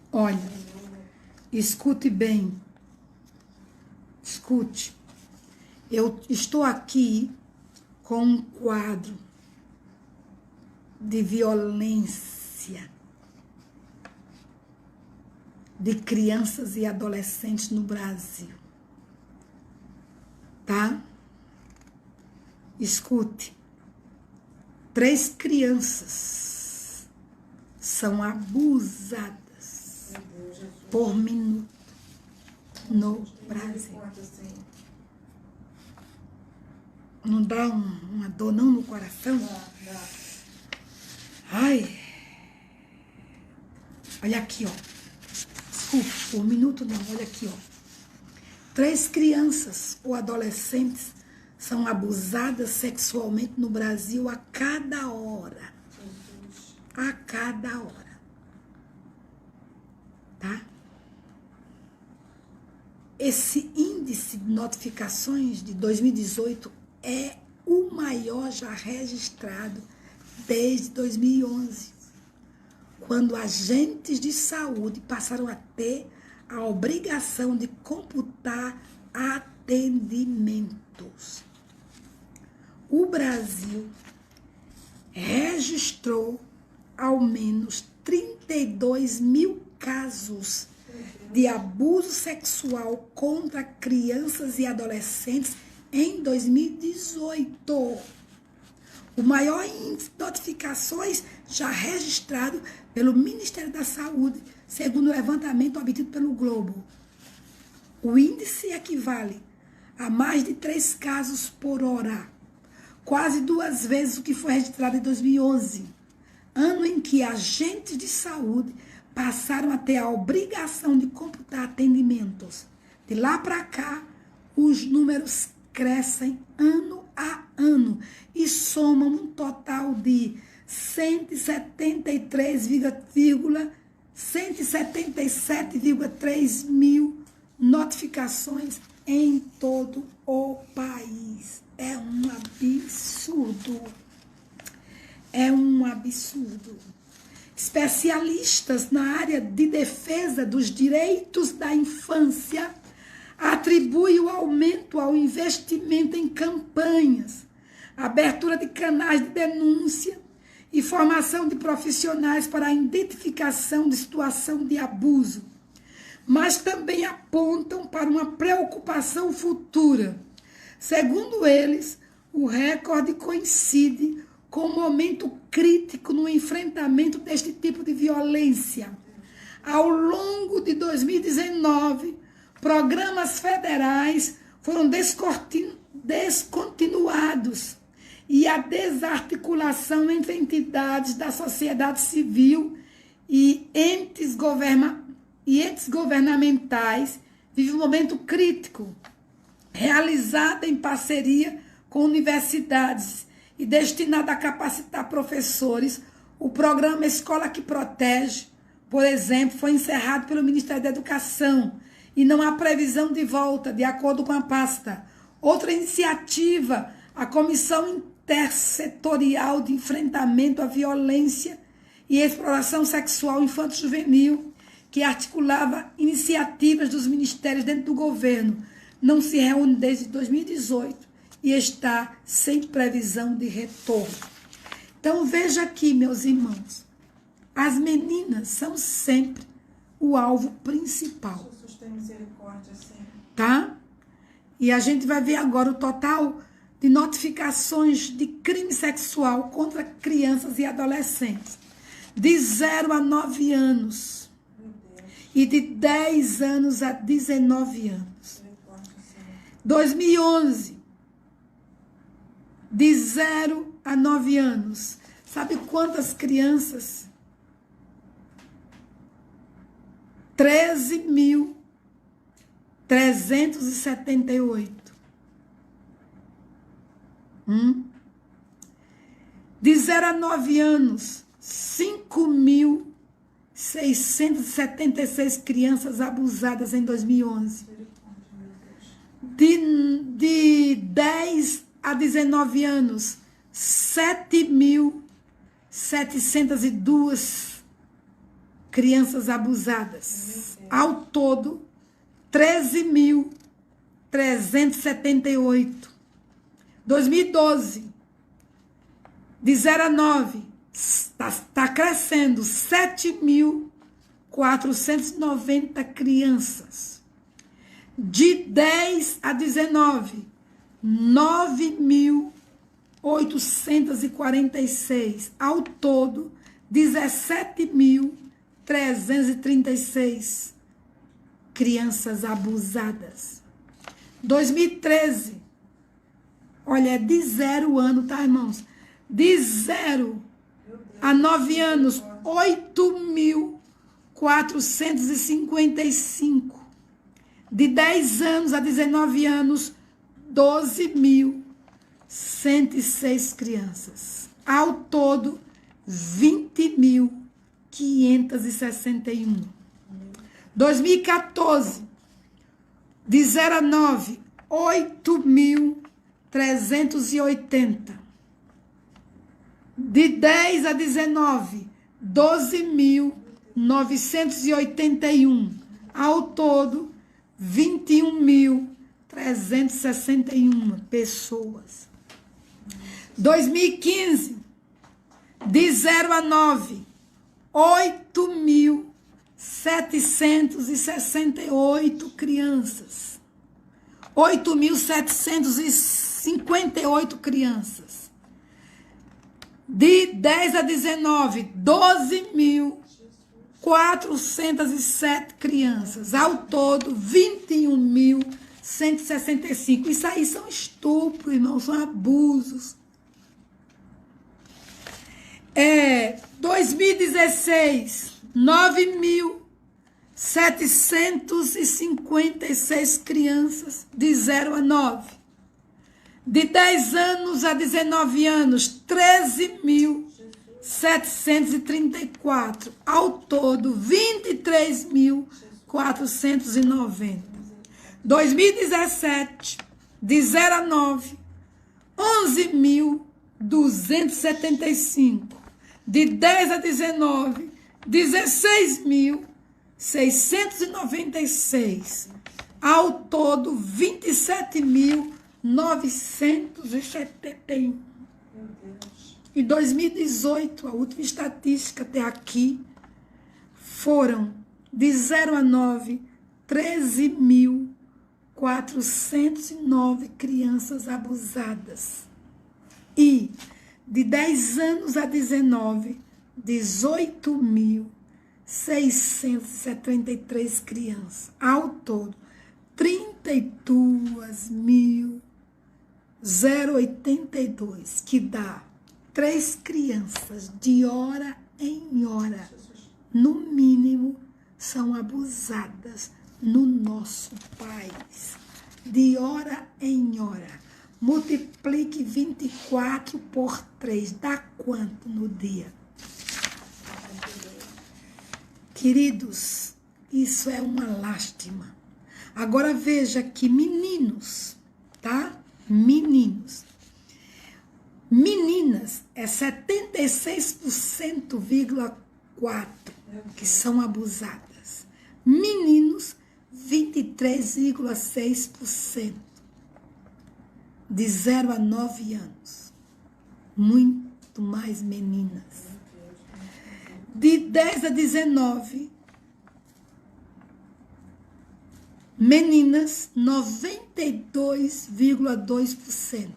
Speaker 1: Olha, escute bem, escute. Eu estou aqui com um quadro de violência de crianças e adolescentes no Brasil. Tá? Escute. 3 crianças são abusadas por minuto no Brasil. Não dá uma dor não no coração? Ai. Olha aqui, ó. Desculpa, por minuto não, olha aqui, ó. 3 crianças ou adolescentes são abusadas sexualmente no Brasil a cada hora. A cada hora. Tá? Esse índice de notificações de 2018 é o maior já registrado desde 2011. Quando agentes de saúde passaram a ter a obrigação de computar atendimentos. O Brasil registrou ao menos 32 mil casos de abuso sexual contra crianças e adolescentes em 2018. O maior índice de notificações já registrado pelo Ministério da Saúde, segundo o levantamento obtido pelo Globo. O índice equivale a mais de 3 casos por hora, quase 2 vezes o que foi registrado em 2011, ano em que agentes de saúde passaram a ter a obrigação de computar atendimentos. De lá para cá, os números crescem ano a ano e somam um total de 177,3 mil notificações em todo o país. É um absurdo. É um absurdo. Especialistas na área de defesa dos direitos da infância atribui o aumento ao investimento em campanhas, abertura de canais de denúncia e formação de profissionais para a identificação de situação de abuso, mas também apontam para uma preocupação futura. Segundo eles, o recorde coincide com um momento crítico no enfrentamento deste tipo de violência. Ao longo de 2019, programas federais foram descontinuados e a desarticulação entre entidades da sociedade civil e entes governamentais vive um momento crítico, realizada em parceria com universidades e destinada a capacitar professores. O programa Escola que Protege, por exemplo, foi encerrado pelo Ministério da Educação e não há previsão de volta, de acordo com a pasta. Outra iniciativa, a Comissão Intersetorial de Enfrentamento à Violência e Exploração Sexual Infanto-Juvenil, que articulava iniciativas dos ministérios dentro do governo, não se reúne desde 2018 e está sem previsão de retorno. Então veja aqui, meus irmãos, as meninas são sempre o alvo principal.
Speaker 4: Jesus tem misericórdia, Senhor.
Speaker 1: Tá? E a gente vai ver agora o total de notificações de crime sexual contra crianças e adolescentes, de 0 a 9 anos e de 10 anos a 19 anos. 2011, de 0 a 9 anos. Sabe quantas crianças? 13.378. De 0 a 9 anos, 5.676 crianças abusadas em 2011. De 10 a 19 anos, 7.702 crianças abusadas. Ao todo, 13.378. 2012, de 0 a 9, está crescendo, 7.490 crianças. De 10 a 19, 9.846. Ao todo, 17.336 crianças abusadas. 2013, olha, é de 0 ano, tá, irmãos? De 0 a 9 anos, 8.455. De 10 anos a 19 anos, 12.106 crianças. Ao todo, 20.561. 2014, de 0 a 9, 8.380. De 10 a 19, 12.981. Ao todo, 21.361 pessoas. 2015, de 0 a 9, 8.768 crianças. 8.758 crianças. De 10 a 19, 12.407 crianças. Ao todo, 21.165. Isso aí são estupros, irmãos, são abusos. 2016, 9.756 crianças de 0 a 9. De 10 anos a 19 anos, 13.734. Ao todo, 23.490. 2017, de 0 a 9, 11.275. De 10 a 19, 16.696. Ao todo, 27.971. Em 2018, a última estatística até aqui, foram de 0 a 9, 13.409 crianças abusadas. E de 10 anos a 19, 18.673 crianças. Ao todo, 32.000 0,82, que dá 3 crianças de hora em hora, no mínimo, são abusadas no nosso país. De hora em hora. Multiplique 24 por 3. Dá quanto no dia? Queridos, isso é uma lástima. Agora veja que meninos, tá? Meninos. Meninas é 76,4% que são abusadas. Meninos, 23,6%. De 0 a 9 anos. Muito mais meninas. De 10 a 19, meninas, 92,2%.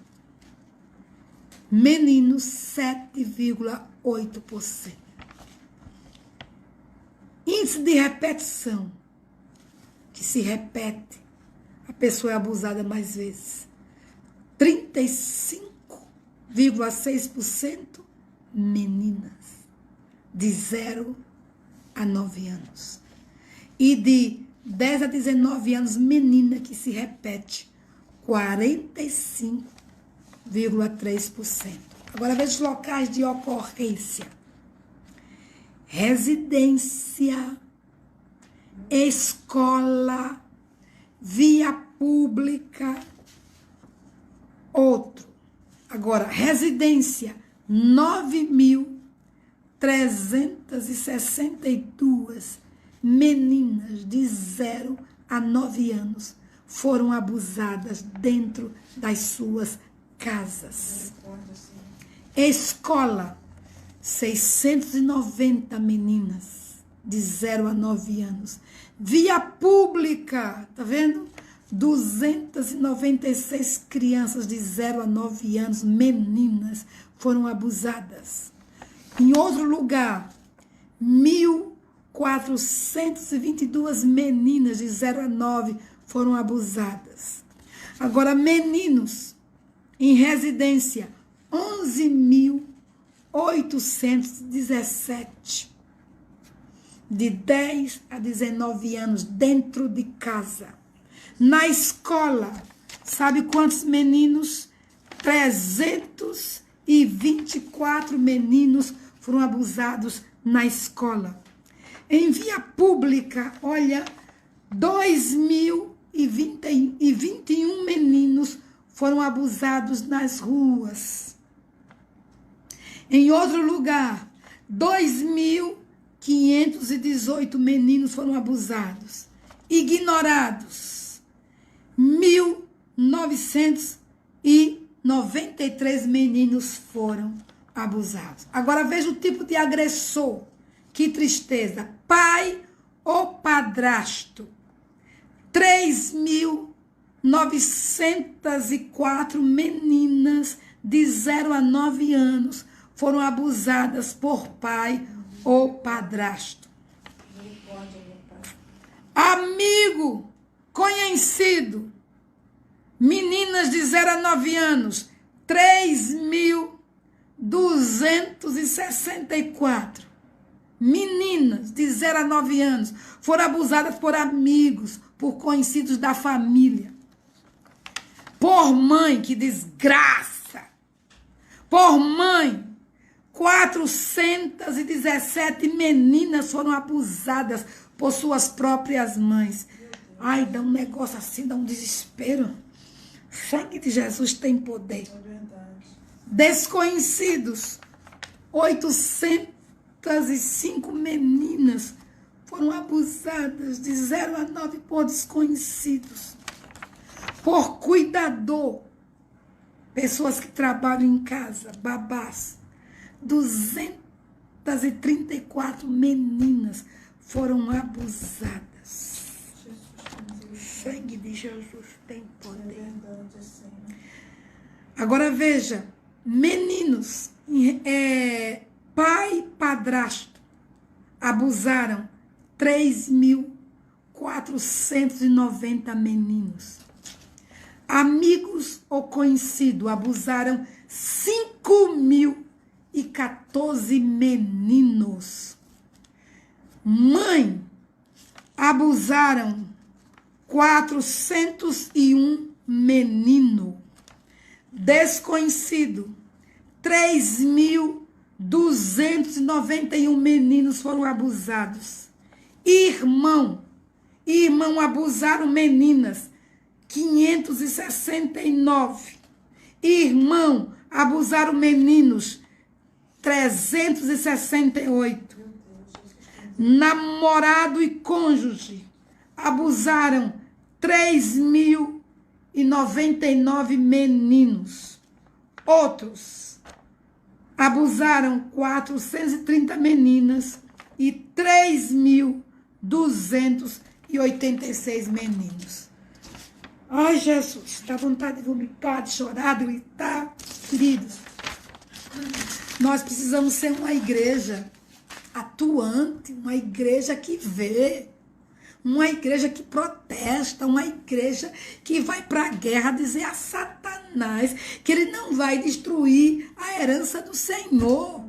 Speaker 1: Meninos, 7,8%. Índice de repetição, que se repete, a pessoa é abusada mais vezes. 35,6% meninas, de 0 a 9 anos. E de 10 a 19 anos, menina, que se repete, 45,3%. Agora veja os locais de ocorrência. Residência, escola, via pública, outro. Agora, residência, 9.362 meninas de 0 a 9 anos foram abusadas dentro das suas casas. Escola, 690 meninas de 0 a 9 anos. Via pública, tá vendo? 296 crianças de 0 a 9 anos, meninas, foram abusadas. Em outro lugar, 1.422 meninas de 0 a 9 foram abusadas. Agora, meninos em residência, 11.817 de 10 a 19 anos dentro de casa. Na escola, sabe quantos meninos? 324 meninos foram abusados na escola. Em via pública, olha, 2.021 meninos foram abusados nas ruas. Em outro lugar, 2.518 meninos foram abusados. Ignorados, 1.993 meninos foram abusados. Agora veja o tipo de agressor. Que tristeza. Pai ou padrasto. 3.904 meninas de 0 a 9 anos foram abusadas por pai ou padrasto. Amigo, conhecido, meninas de 0 a 9 anos, 3.264 meninas de 0 a 9 anos foram abusadas por amigos, por conhecidos da família, por mãe, que desgraça, por mãe. 417 meninas foram abusadas por suas próprias mães. Ai, dá um negócio assim, dá um desespero. O sangue de Jesus tem poder.
Speaker 4: É verdade.
Speaker 1: Desconhecidos, 805 meninas foram abusadas de 0 a 9 por desconhecidos. Por cuidador, pessoas que trabalham em casa, babás. 234 meninas foram abusadas. O sangue de Jesus tem poder.
Speaker 4: É verdade, Senhor.
Speaker 1: Agora veja, meninos, pai e padrasto abusaram 3.490 meninos. amigos ou conhecidos abusaram 5.014 meninos. Mãe, abusaram 401 meninos. Desconhecido, 3.291 meninos foram abusados. Irmão abusaram meninas, 569. Irmão abusaram meninos, 368. Namorado e cônjuge abusaram 3.099 meninos. Outros abusaram 430 meninas e 3.286 meninos. Ai, Jesus, dá vontade de vomitar, de chorar, de gritar. Queridos, nós precisamos ser uma igreja atuante, uma igreja que vê, uma igreja que protesta, uma igreja que vai para a guerra dizer a Satanás que ele não vai destruir a herança do Senhor.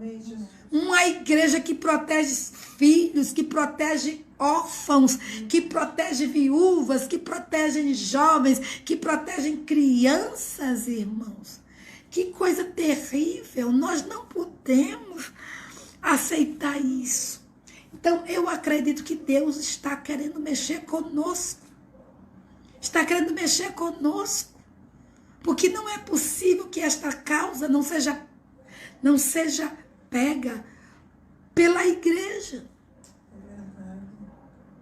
Speaker 1: Uma igreja que protege filhos, que protege órfãos, que protege viúvas, que protege jovens, que protege crianças, irmãos. Que coisa terrível, nós não podemos aceitar isso. Então, eu acredito que Deus está querendo mexer conosco. Está querendo mexer conosco. Porque não é possível que esta causa não seja pega pela igreja.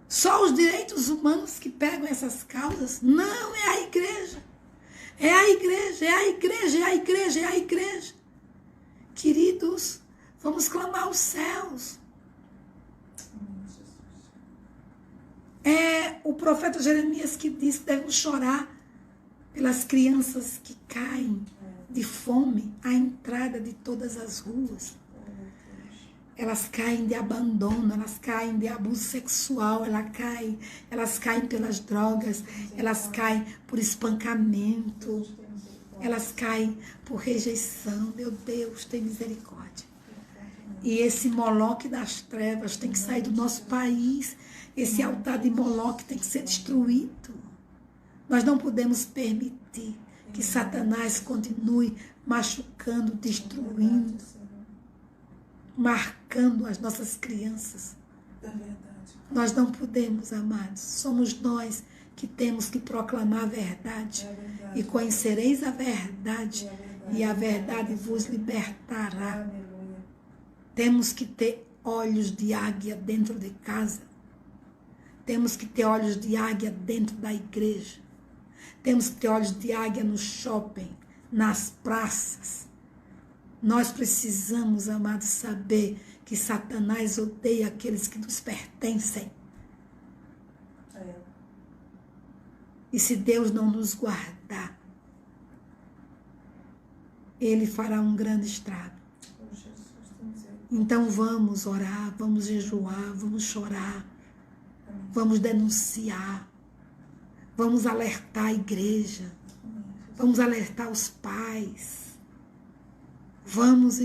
Speaker 1: Só os direitos humanos que pegam essas causas? Não, é a igreja. É a igreja, é a igreja, é a igreja, é a igreja. Queridos, vamos clamar aos céus. É o profeta Jeremias que diz que devemos chorar pelas crianças que caem de fome à entrada de todas as ruas. Elas caem de abandono, elas caem de abuso sexual, elas caem pelas drogas, elas caem por espancamento, elas caem por rejeição. Meu Deus, tem misericórdia. E esse Moloque das trevas tem que sair do nosso país. Esse altar de Moloque tem que ser destruído. Nós não podemos permitir que Satanás continue machucando, destruindo, marcando as nossas crianças. Nós não podemos, amados. Somos nós que temos que proclamar a verdade. E conhecereis a verdade, e a verdade vos libertará. Temos que ter olhos de águia dentro de casa. Temos que ter olhos de águia dentro da igreja. Temos que ter olhos de águia no shopping, nas praças. Nós precisamos, amados, saber que Satanás odeia aqueles que nos pertencem. E se Deus não nos guardar, Ele fará um grande estrago. Então vamos orar, vamos jejuar, vamos chorar, vamos denunciar, vamos alertar a igreja, vamos alertar os pais. Vamos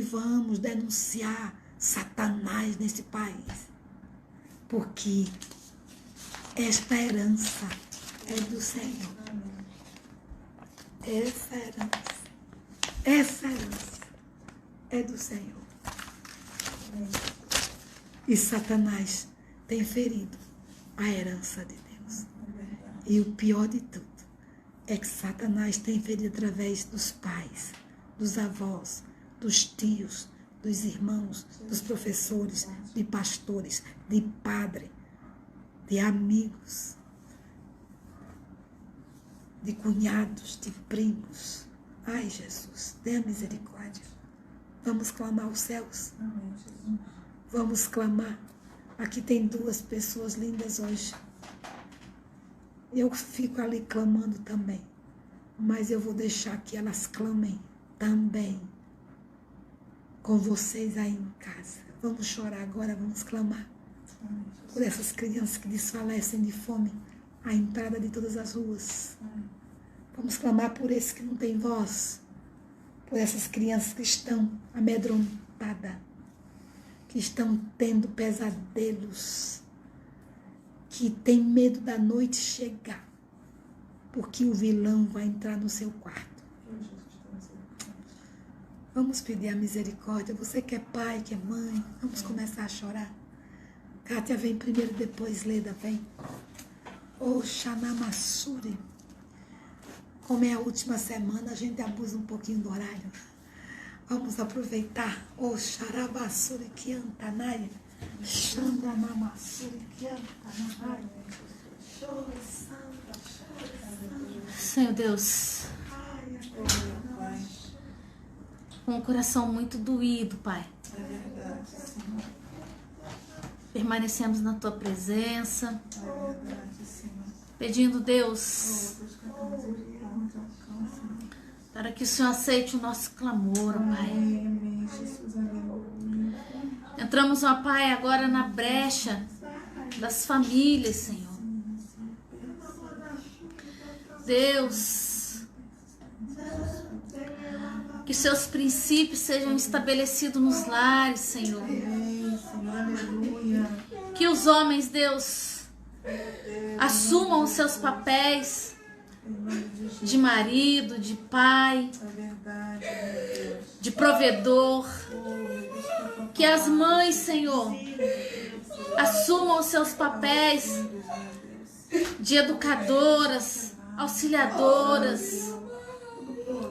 Speaker 1: denunciar Satanás nesse país. Porque esta herança é do Senhor. Essa herança é do Senhor. E Satanás tem ferido a herança de Deus. E o pior de tudo é que Satanás tem ferido através dos pais, dos avós, dos tios, dos irmãos, dos professores, de pastores, de padre, de amigos, de cunhados, de primos. Ai, Jesus, dê a misericórdia. Vamos clamar aos céus. Vamos clamar. Aqui tem duas pessoas lindas hoje. Eu fico ali clamando também. Mas eu vou deixar que elas clamem também com vocês aí em casa. Vamos chorar agora, vamos clamar por essas crianças que desfalecem de fome à entrada de todas as ruas. Vamos clamar por esses que não têm voz, por essas crianças que estão amedrontadas, que estão tendo pesadelos, que tem medo da noite chegar, porque o vilão vai entrar no seu quarto. Vamos pedir a misericórdia. Você que é pai, que é mãe, vamos começar a chorar. Kátia, vem primeiro, depois Leda, vem. Oxanamassuri. Como é a última semana, a gente abusa um pouquinho do horário. Vamos aproveitar. Oxarabassuri Kiantanaya. Xandanamassuri Kiantanaya. Chore, Santa, chore, Santa.
Speaker 3: Senhor Deus, com o coração muito doído, Pai.
Speaker 4: É verdade, Senhor.
Speaker 3: Permanecemos na Tua presença,
Speaker 4: É verdade, Senhor.
Speaker 3: pedindo, Deus,
Speaker 4: Deus, que a tua misericórdia alcance.
Speaker 3: para que o Senhor aceite o nosso clamor, Pai.
Speaker 4: Amém, amém, Jesus, aleluia.
Speaker 3: Entramos, ó Pai, agora na brecha das famílias, Senhor. Deus, que seus princípios sejam estabelecidos nos lares, Senhor.
Speaker 4: Amém, Senhor, aleluia.
Speaker 3: Que os homens, Deus, assumam os seus papéis
Speaker 4: Em nome de Jesus,
Speaker 3: de marido, de pai,
Speaker 4: é verdade, meu Deus.
Speaker 3: de provedor.
Speaker 4: Oh, meu Deus, que a tua
Speaker 3: Que as mães, Senhor, assumam os seus papéis
Speaker 4: Deus, meu Deus.
Speaker 3: de educadoras, auxiliadoras,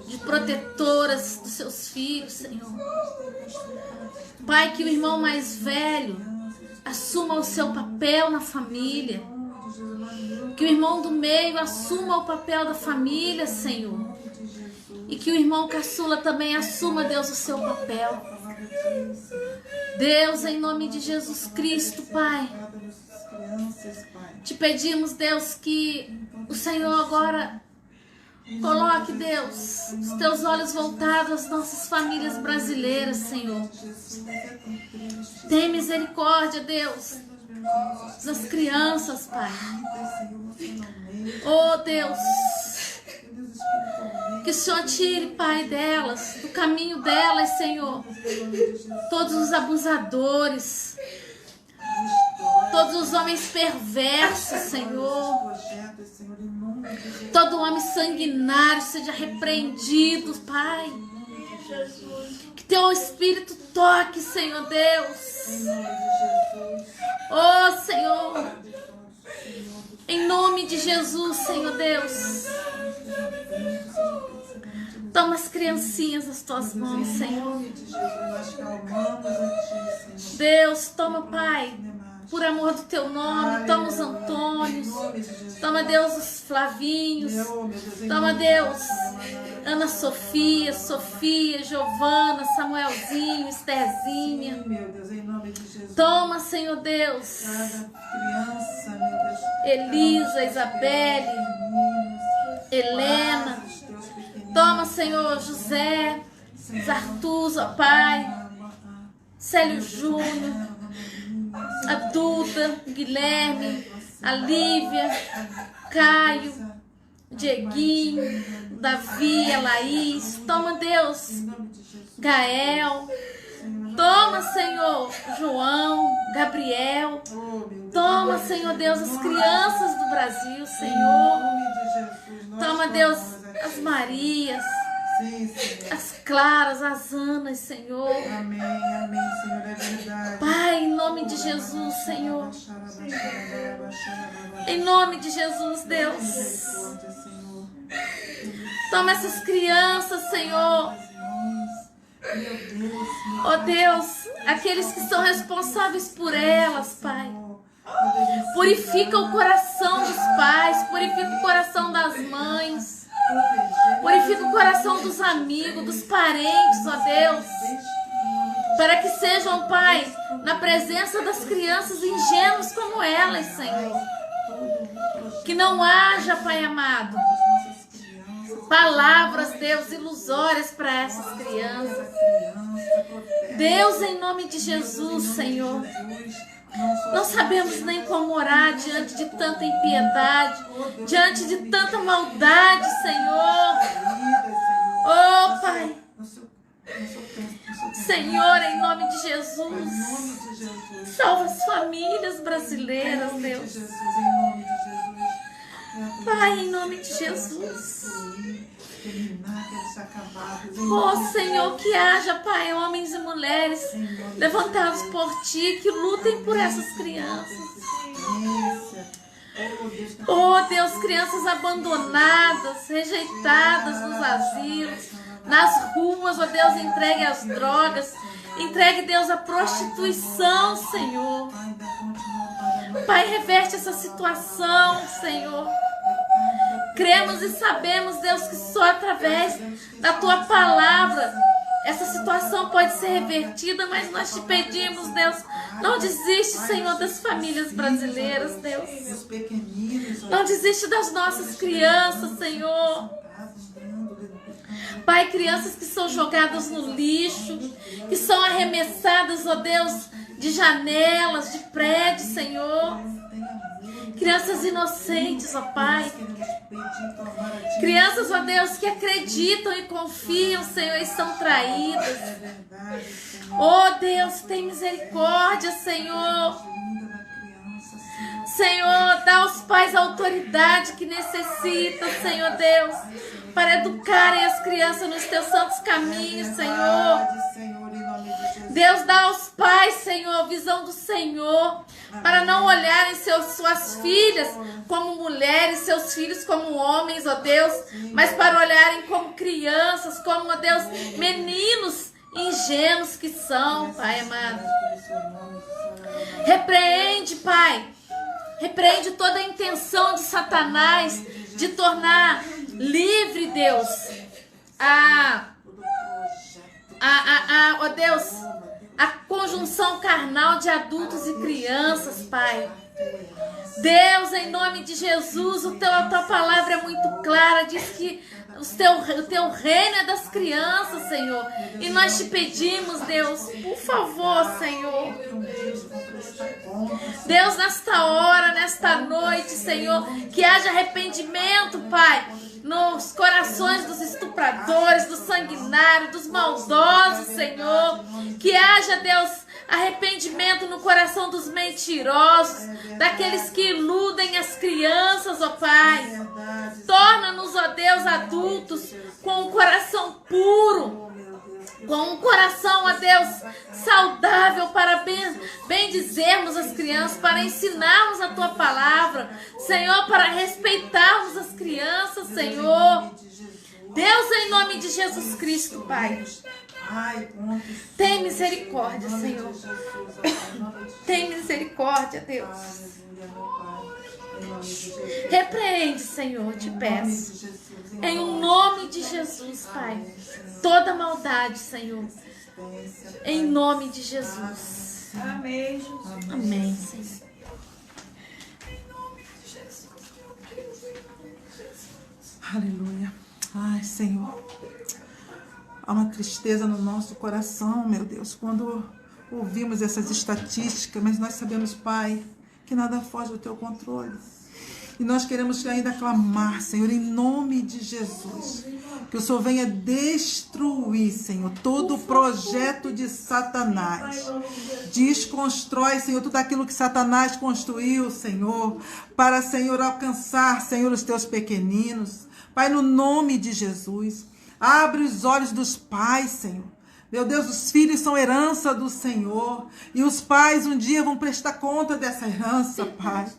Speaker 3: de protetoras dos seus filhos, Senhor. Pai, que o irmão mais velho assuma o seu papel na família. Que o irmão do meio assuma o papel da família, Senhor. E que o irmão caçula também assuma, Deus, o seu papel. Deus, em nome de Jesus Cristo, Pai, te pedimos, Deus, que o Senhor agora coloque, Deus, os teus olhos voltados às nossas famílias brasileiras, Senhor. Tem misericórdia, Deus, das crianças, Pai. Oh, Deus, que o Senhor tire, Pai, delas, do caminho delas, Senhor, todos os abusadores, todos os homens perversos, Senhor. Todo homem sanguinário seja repreendido, Pai. Que teu Espírito toque, Senhor Deus. Oh, Senhor. Em nome de Jesus, Senhor Deus. Toma as criancinhas nas tuas mãos, Senhor. Deus, toma, Pai, por amor do teu nome, toma os Antônios, toma, Deus, os Flavinhos, toma, Deus, Ana Sofia, Giovana, Samuelzinho, Estherzinha. Toma, Senhor Deus, Elisa, Isabelle, Helena. Toma, Senhor, José, Zartuz, ó Pai, Célio Júnior, a Duda, Guilherme, a Lívia, Caio, Dieguinho, Davi, a Laís. Toma, Deus, Gael. Toma, Senhor, João, Gabriel. Toma, Senhor Deus, as crianças do Brasil, Senhor. Toma, Deus, as Marias, as Claras, as Anas, Senhor.
Speaker 4: Amém, amém, Senhor, é verdade.
Speaker 3: Pai, em nome de Jesus, Senhor. Em nome de Jesus, Deus. Toma essas crianças, Senhor. Ó Deus, aqueles que são responsáveis por elas, Pai. Purifica o coração dos pais, purifica o coração das mães, purifica o coração dos amigos, dos parentes, ó Deus, para que sejam, Pai, na presença das crianças ingênuas como elas, Senhor. Que não haja, Pai amado, palavras, Deus, ilusórias para essas crianças. Deus, em nome de Jesus, Senhor, Não sabemos nem como orar diante de tanta impiedade, diante de tanta maldade, Senhor. Oh, Pai. Senhor, em nome de Jesus, salva as famílias brasileiras, Deus. Pai, em nome de Jesus. Oh, Senhor, que haja, Pai, homens e mulheres levantados por Ti, que lutem por essas crianças. Oh, Deus, crianças abandonadas, rejeitadas nos asilos, nas ruas, oh Deus, entregue às drogas, entregue, Deus, à prostituição, Senhor. Pai, reverte essa situação, Senhor. Cremos e sabemos, Deus, que só através da Tua palavra essa situação pode ser revertida, mas nós te pedimos, Deus, não desiste, Senhor, das famílias brasileiras, Deus. Não desiste das nossas crianças, Senhor. Pai, crianças que são jogadas no lixo, que são arremessadas, ó Deus, de janelas, de prédios, Senhor. Crianças inocentes, ó Pai. Crianças, ó Deus, que acreditam e confiam, Senhor, e são traídas. Ó Deus, tem misericórdia, Senhor. Senhor, dá aos pais a autoridade que necessitam, Senhor Deus, para educarem as crianças nos teus santos caminhos, Senhor. Deus, dá aos pais, Senhor, visão do Senhor, para não olharem suas filhas como mulheres, seus filhos como homens, ó Deus, mas para olharem como crianças, como, ó Deus, meninos ingênuos que são, Pai amado. Repreende, Pai. Repreende toda a intenção de Satanás de tornar livre, Deus, ó Deus, a conjunção carnal de adultos e crianças, Pai. Deus, em nome de Jesus, a Tua palavra é muito clara, diz que o teu reino é das crianças, Senhor. E nós te pedimos, Deus, por favor, Senhor. Deus, nesta hora, nesta noite, Senhor, que haja arrependimento, Pai, nos corações dos estupradores, dos sanguinários, dos maldosos, Senhor. Que haja, Deus, arrependimento no coração dos mentirosos, daqueles que iludem as crianças, ó Pai. Torna-nos, ó Deus, adultos com um coração puro, com um coração, ó Deus, saudável para bendizermos as crianças, para ensinarmos a Tua palavra, Senhor, para respeitarmos as crianças, Senhor. Deus, em nome de Jesus Cristo, Pai, tem misericórdia, Senhor. Tem misericórdia, Deus. Repreende, Senhor, te peço. Em nome de Jesus, Pai. Toda maldade, Senhor. Em nome de Jesus.
Speaker 4: Amém.
Speaker 3: Amém, Senhor.
Speaker 4: Aleluia. Ai, Senhor. Há uma tristeza no nosso coração, meu Deus, quando ouvimos essas estatísticas, mas nós sabemos, Pai, que nada foge do Teu controle. E nós queremos ainda clamar, Senhor, em nome de Jesus, que o Senhor venha destruir, Senhor, todo o projeto de Satanás. Desconstrói, Senhor, tudo aquilo que Satanás construiu, Senhor, para, Senhor, alcançar, Senhor, os Teus pequeninos. Pai, no nome de Jesus, abre os olhos dos pais, Senhor. Meu Deus, os filhos são herança do Senhor. E os pais um dia vão prestar conta dessa herança, Pai.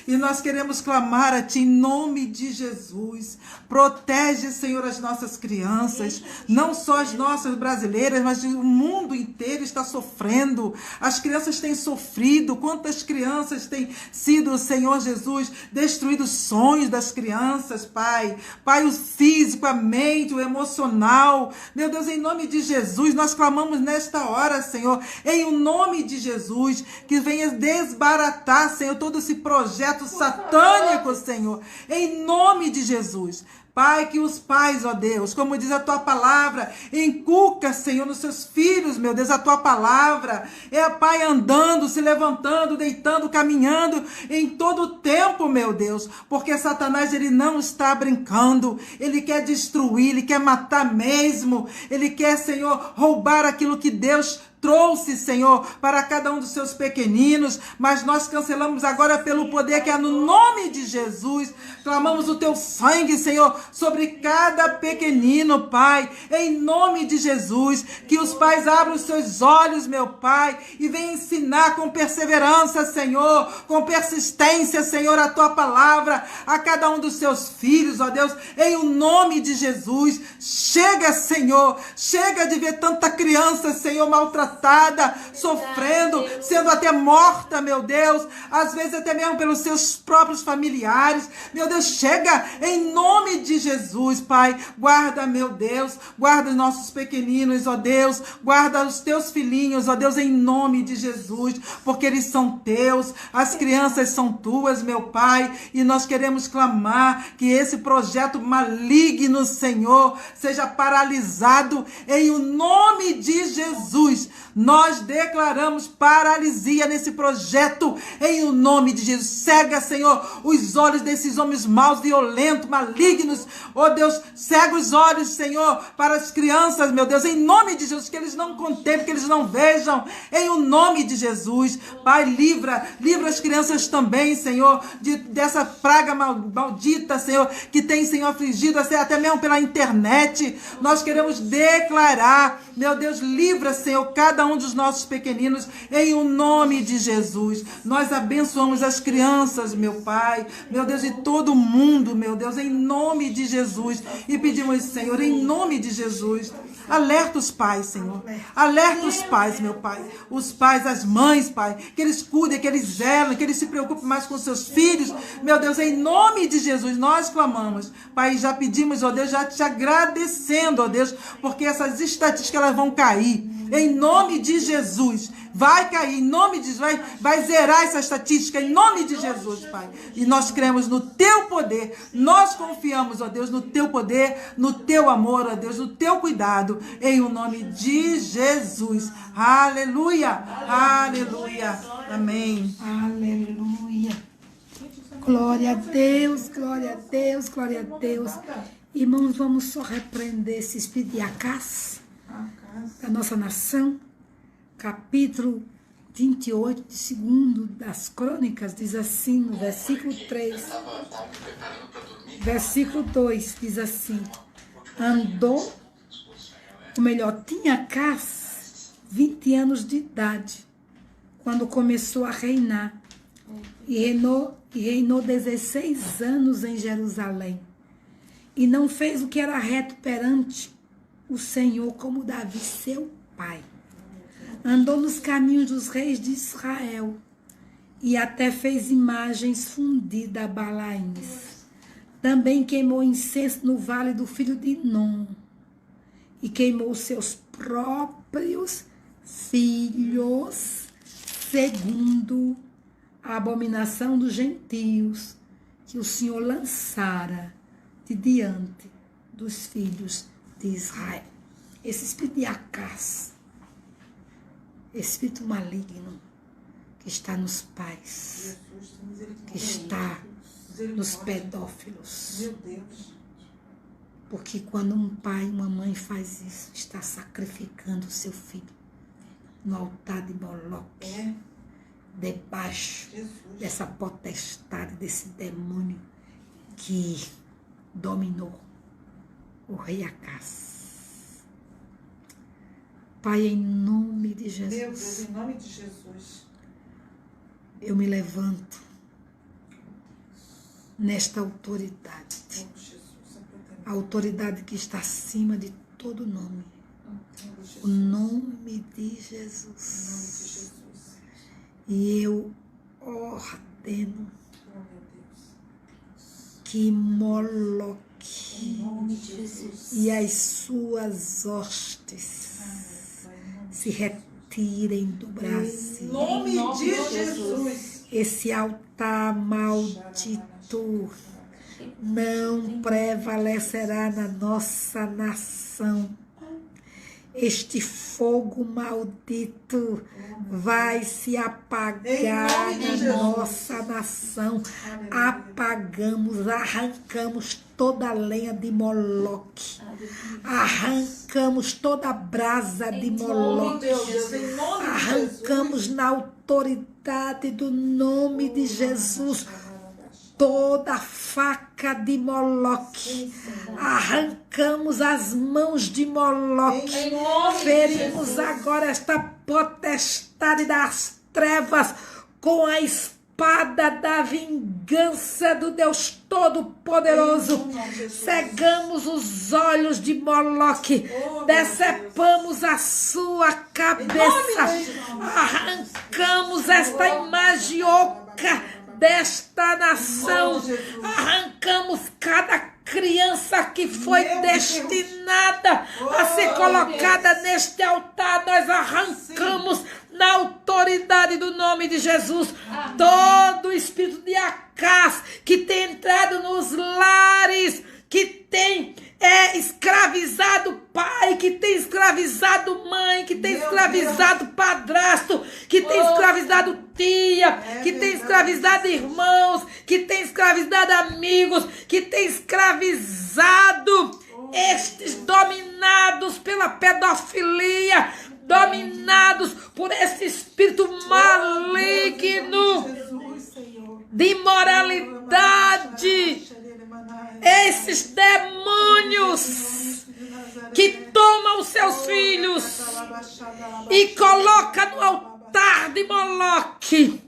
Speaker 4: E nós queremos clamar a Ti em nome de Jesus. Protege, Senhor, as nossas crianças. Não só as nossas brasileiras, mas o mundo inteiro está sofrendo. As crianças têm sofrido. Quantas crianças têm sido, Senhor Jesus, destruídos os sonhos das crianças, Pai. Pai, o físico, a mente, o emocional. Meu Deus, em nome de Jesus, nós clamamos nesta hora, Senhor, em o nome de Jesus, que venha desbaratar, Senhor, todo esse projeto satânico, Senhor, em nome de Jesus. Pai, que os pais, ó Deus, como diz a tua palavra, inculca, Senhor, nos seus filhos, meu Deus, a tua palavra. É, Pai, andando, se levantando, deitando, caminhando em todo o tempo, meu Deus, porque Satanás, ele não está brincando, ele quer destruir, ele quer matar mesmo, ele quer, Senhor, roubar aquilo que Deus trouxe, Senhor, para cada um dos seus pequeninos, mas nós cancelamos agora pelo poder que é no nome de Jesus. Clamamos o teu sangue, Senhor, sobre cada pequenino, Pai, em nome de Jesus. Que os pais abram os seus olhos, meu Pai, e venham ensinar com perseverança, Senhor, com persistência, Senhor, a tua palavra a cada um dos seus filhos, ó Deus, em o nome de Jesus. Chega, Senhor, chega de ver tanta criança, Senhor, maltratada, sofrendo, sendo até morta, meu Deus, às vezes até mesmo pelos seus próprios familiares. Meu Deus, chega em nome de Jesus, Pai. Guarda, meu Deus, guarda os nossos pequeninos, ó Deus, guarda os teus filhinhos, ó Deus, em nome de Jesus, porque eles são teus, as crianças são tuas, meu Pai, e nós queremos clamar que esse projeto maligno, Senhor, seja paralisado em o nome de Jesus. Nós declaramos paralisia nesse projeto em o nome de Jesus. Cega, Senhor, os olhos desses homens maus, violentos, malignos. Oh Deus, cega os olhos, Senhor, para as crianças, meu Deus, em nome de Jesus, que eles não contemplem, que eles não vejam, em o nome de Jesus. Pai, livra as crianças também, Senhor, dessa praga maldita, Senhor, que tem, Senhor, afligido até mesmo pela internet. Nós queremos declarar, meu Deus, livra, Senhor, cada um dos nossos pequeninos, em o nome de Jesus. Nós abençoamos as crianças, meu Pai, meu Deus, e todo mundo, meu Deus, em nome de Jesus. E pedimos, Senhor, em nome de Jesus, alerta os pais, Senhor. Alerta os pais, meu Pai. Os pais, as mães, Pai. Que eles cuidem, que eles zelem, que eles se preocupem mais com seus filhos. Meu Deus, em nome de Jesus, nós clamamos. Pai, já pedimos, ó Deus, já te agradecendo, ó Deus, porque essas estatísticas, elas vão cair. Em nome de Jesus. Vai cair, em nome de Jesus. Vai zerar essa estatística, em nome de Jesus, Pai. E nós cremos no teu poder. Nós confiamos, ó Deus, no teu poder, no teu amor, ó Deus, no teu cuidado. Em o nome de Jesus. Aleluia. Aleluia. Amém.
Speaker 1: Aleluia. Glória a Deus, glória a Deus, glória a Deus. Irmãos, vamos só repreender esse espírito de Acás da nossa nação. Capítulo 28 de 2 das Crônicas diz assim, no versículo 3. Versículo 2 diz assim: andou, ou melhor, tinha Acás 20 anos de idade quando começou a reinar, e reinou 16 anos em Jerusalém, e não fez o que era reto perante o Senhor, como Davi, seu pai. Andou nos caminhos dos reis de Israel, e até fez imagens fundidas a Balaíns. Também queimou incenso no vale do filho de Inom, e queimou seus próprios filhos, segundo a abominação dos gentios, que o Senhor lançara de diante dos filhos de Israel. Esse espírito de Acás, espírito maligno que está nos pais, que está nos pedófilos. Porque quando um pai e uma mãe faz isso, está sacrificando o seu filho no altar de Moloque, debaixo dessa potestade, desse demônio que dominou o rei Acás. Pai, em nome de Jesus.
Speaker 4: Meu Deus, em nome de Jesus.
Speaker 1: Eu me levanto nesta autoridade. A autoridade que está acima de todo nome. O nome de Jesus. E eu ordeno que Moloque e as suas hostes se retirem do Brasil.
Speaker 4: Em nome de Jesus.
Speaker 1: Esse altar maldito não prevalecerá na nossa nação. Este fogo maldito vai se apagar na nossa nação. Apagamos, arrancamos toda a lenha de Moloque. Arrancamos toda a brasa de Moloque. Arrancamos na autoridade do nome de Jesus toda a faca de Moloque. Arrancamos as mãos de Moloque. Ferimos agora esta potestade das trevas com a espada da vingança do Deus Todo-Poderoso. Cegamos os olhos de Moloque. Decepamos a sua cabeça. Arrancamos esta imagem oca desta nação. Arrancamos cada criança que foi destinada a ser colocada neste altar. Nós arrancamos na autoridade do nome de Jesus todo o espírito de Acás que tem entrado nos lares, que tem escravizado pai, que tem escravizado mãe, que tem escravizado padrasto, que tem escravizado tia, que tem escravizado irmãos, que tem escravizado amigos, que tem escravizado estes dominados pela pedofilia, dominados por esse espírito maligno de imoralidade. Esses demônios que tomam os seus filhos e colocam no altar de Moloque,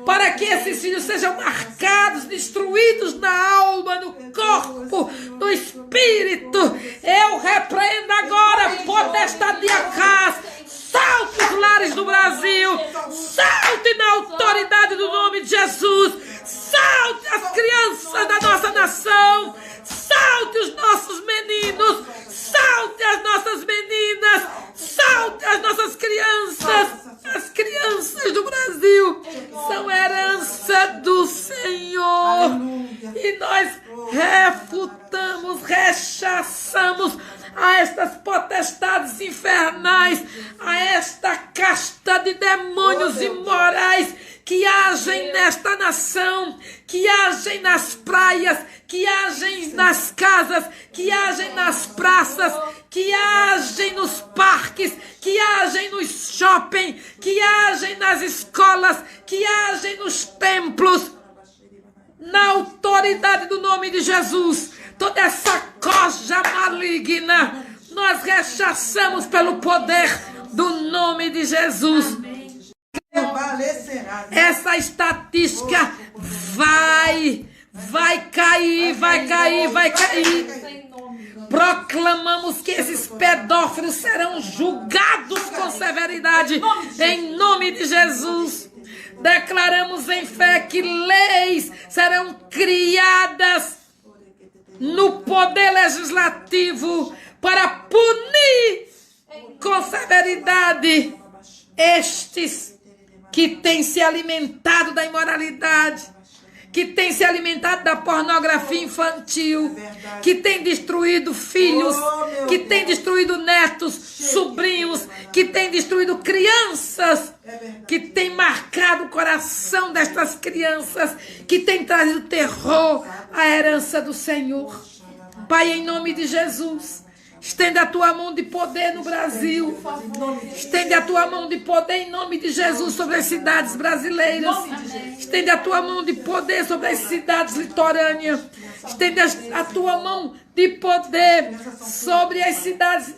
Speaker 1: para que esses filhos sejam marcados, destruídos na alma, no corpo, no espírito. Eu repreendo agora a potestade de Acás. Salte os lares do Brasil. Salte na autoridade do nome de Jesus. Salte as crianças da nossa nação. Salte os nossos meninos. Salte as nossas meninas. Salte as nossas crianças. As crianças do Brasil são herança do Senhor. E nós refutamos, rechaçamos a estas potestades infernais, a esta casta de demônios imorais que agem nesta nação, que agem nas praias, que agem nas casas, que agem nas praças, que agem nos parques, que agem nos shopping, que agem nas escolas, que agem nos templos. Na autoridade do nome de Jesus, toda essa coja maligna, nós rechaçamos pelo poder do nome de Jesus. Essa estatística vai cair, vai cair, vai cair. Proclamamos que esses pedófilos serão julgados com severidade em nome de Jesus. Declaramos em fé que leis serão criadas no poder legislativo para punir com severidade estes que têm se alimentado da imoralidade, que têm se alimentado da pornografia infantil, que têm destruído filhos, que têm destruído netos, sobrinhos, que têm destruído crianças, que têm marcado o coração destas crianças, que têm trazido terror à herança do Senhor. Pai, em nome de Jesus, estende a tua mão de poder no Brasil. Estende a tua mão de poder em nome de Jesus sobre as cidades brasileiras. Estende a tua mão de poder sobre as cidades litorâneas. Estende a tua mão de poder sobre as cidades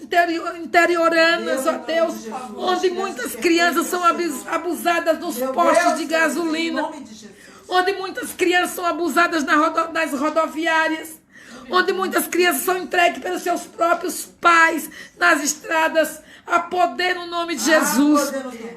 Speaker 1: interioranas, ó Deus, onde muitas crianças são abusadas nos postos de gasolina, onde muitas crianças são abusadas nas rodoviárias, onde muitas crianças são entregues pelos seus próprios pais nas estradas. A poder no nome de Jesus.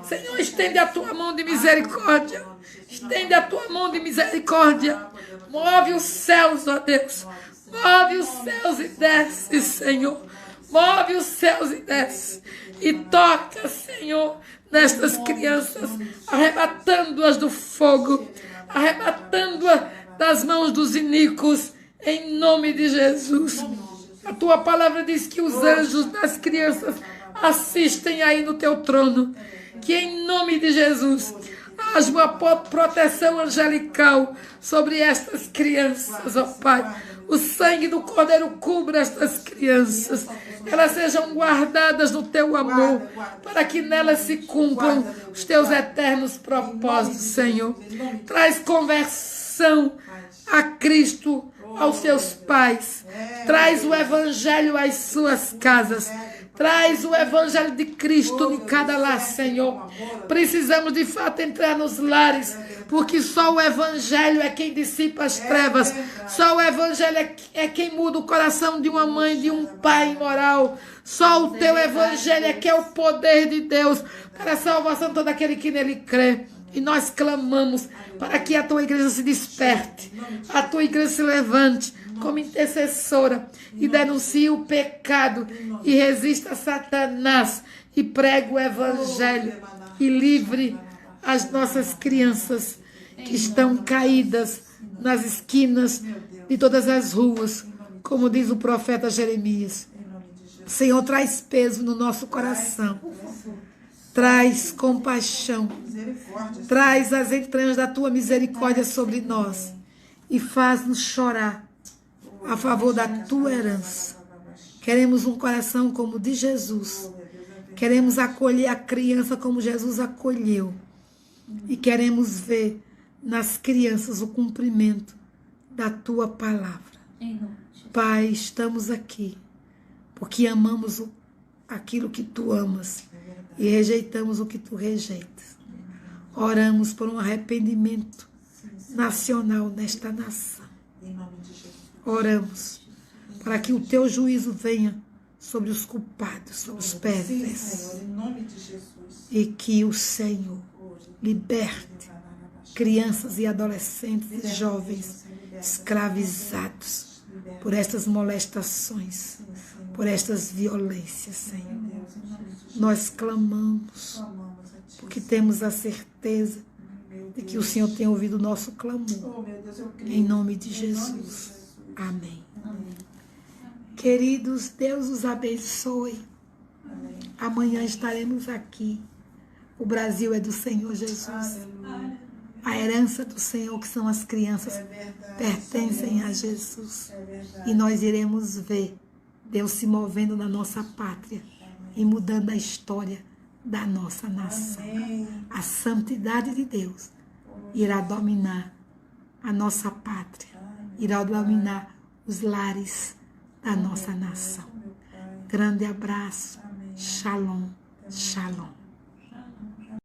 Speaker 1: Senhor, estende a tua mão de misericórdia. Estende a tua mão de misericórdia. Move os céus, ó Deus. Move os céus e desce, Senhor. Move os céus e desce. E toca, Senhor, nestas crianças, arrebatando-as do fogo, arrebatando-as das mãos dos iníquos. Em nome de Jesus. A tua palavra diz que os anjos das crianças assistem aí no teu trono. Que em nome de Jesus haja uma proteção angelical sobre estas crianças, ó Pai. O sangue do Cordeiro cubra estas crianças. Elas sejam guardadas no teu amor, para que nelas se cumpram os teus eternos propósitos, Senhor. Traz conversão a Cristo, aos seus pais. Traz o evangelho às suas casas. Traz o evangelho de Cristo em cada lar, Senhor. Precisamos de fato entrar nos lares, porque só o evangelho é quem dissipa as trevas. Só o evangelho é quem muda o coração de uma mãe, de um pai imoral. Só o teu evangelho é que é o poder de Deus para a salvação de todo aquele que nele crê. E nós clamamos para que a tua igreja se desperte, a tua igreja se levante como intercessora e denuncie o pecado e resista a Satanás e pregue o evangelho e livre as nossas crianças que estão caídas nas esquinas de todas as ruas, como diz o profeta Jeremias. Senhor, traz peso no nosso coração. Traz compaixão, traz as entranhas da tua misericórdia sobre nós e faz-nos chorar a favor da tua herança. Queremos um coração como o de Jesus, queremos acolher a criança como Jesus acolheu e queremos ver nas crianças o cumprimento da tua palavra. Pai, estamos aqui porque amamos aquilo que tu amas e rejeitamos o que tu rejeitas. Oramos por um arrependimento nacional nesta nação. Oramos para que o teu juízo venha sobre os culpados, sobre os perversos. E que o Senhor liberte crianças e adolescentes e jovens escravizados por estas molestações, por estas violências, Senhor. Nós clamamos, porque temos a certeza de que o Senhor tem ouvido o nosso clamor. Em nome de Jesus. Amém. Queridos, Deus os abençoe. Amanhã estaremos aqui. O Brasil é do Senhor Jesus. A herança do Senhor, que são as crianças, pertencem a Jesus. E nós iremos ver Deus se movendo na nossa pátria e mudando a história da nossa nação. A santidade de Deus irá dominar a nossa pátria, irá dominar os lares da nossa nação. Grande abraço. Shalom, shalom.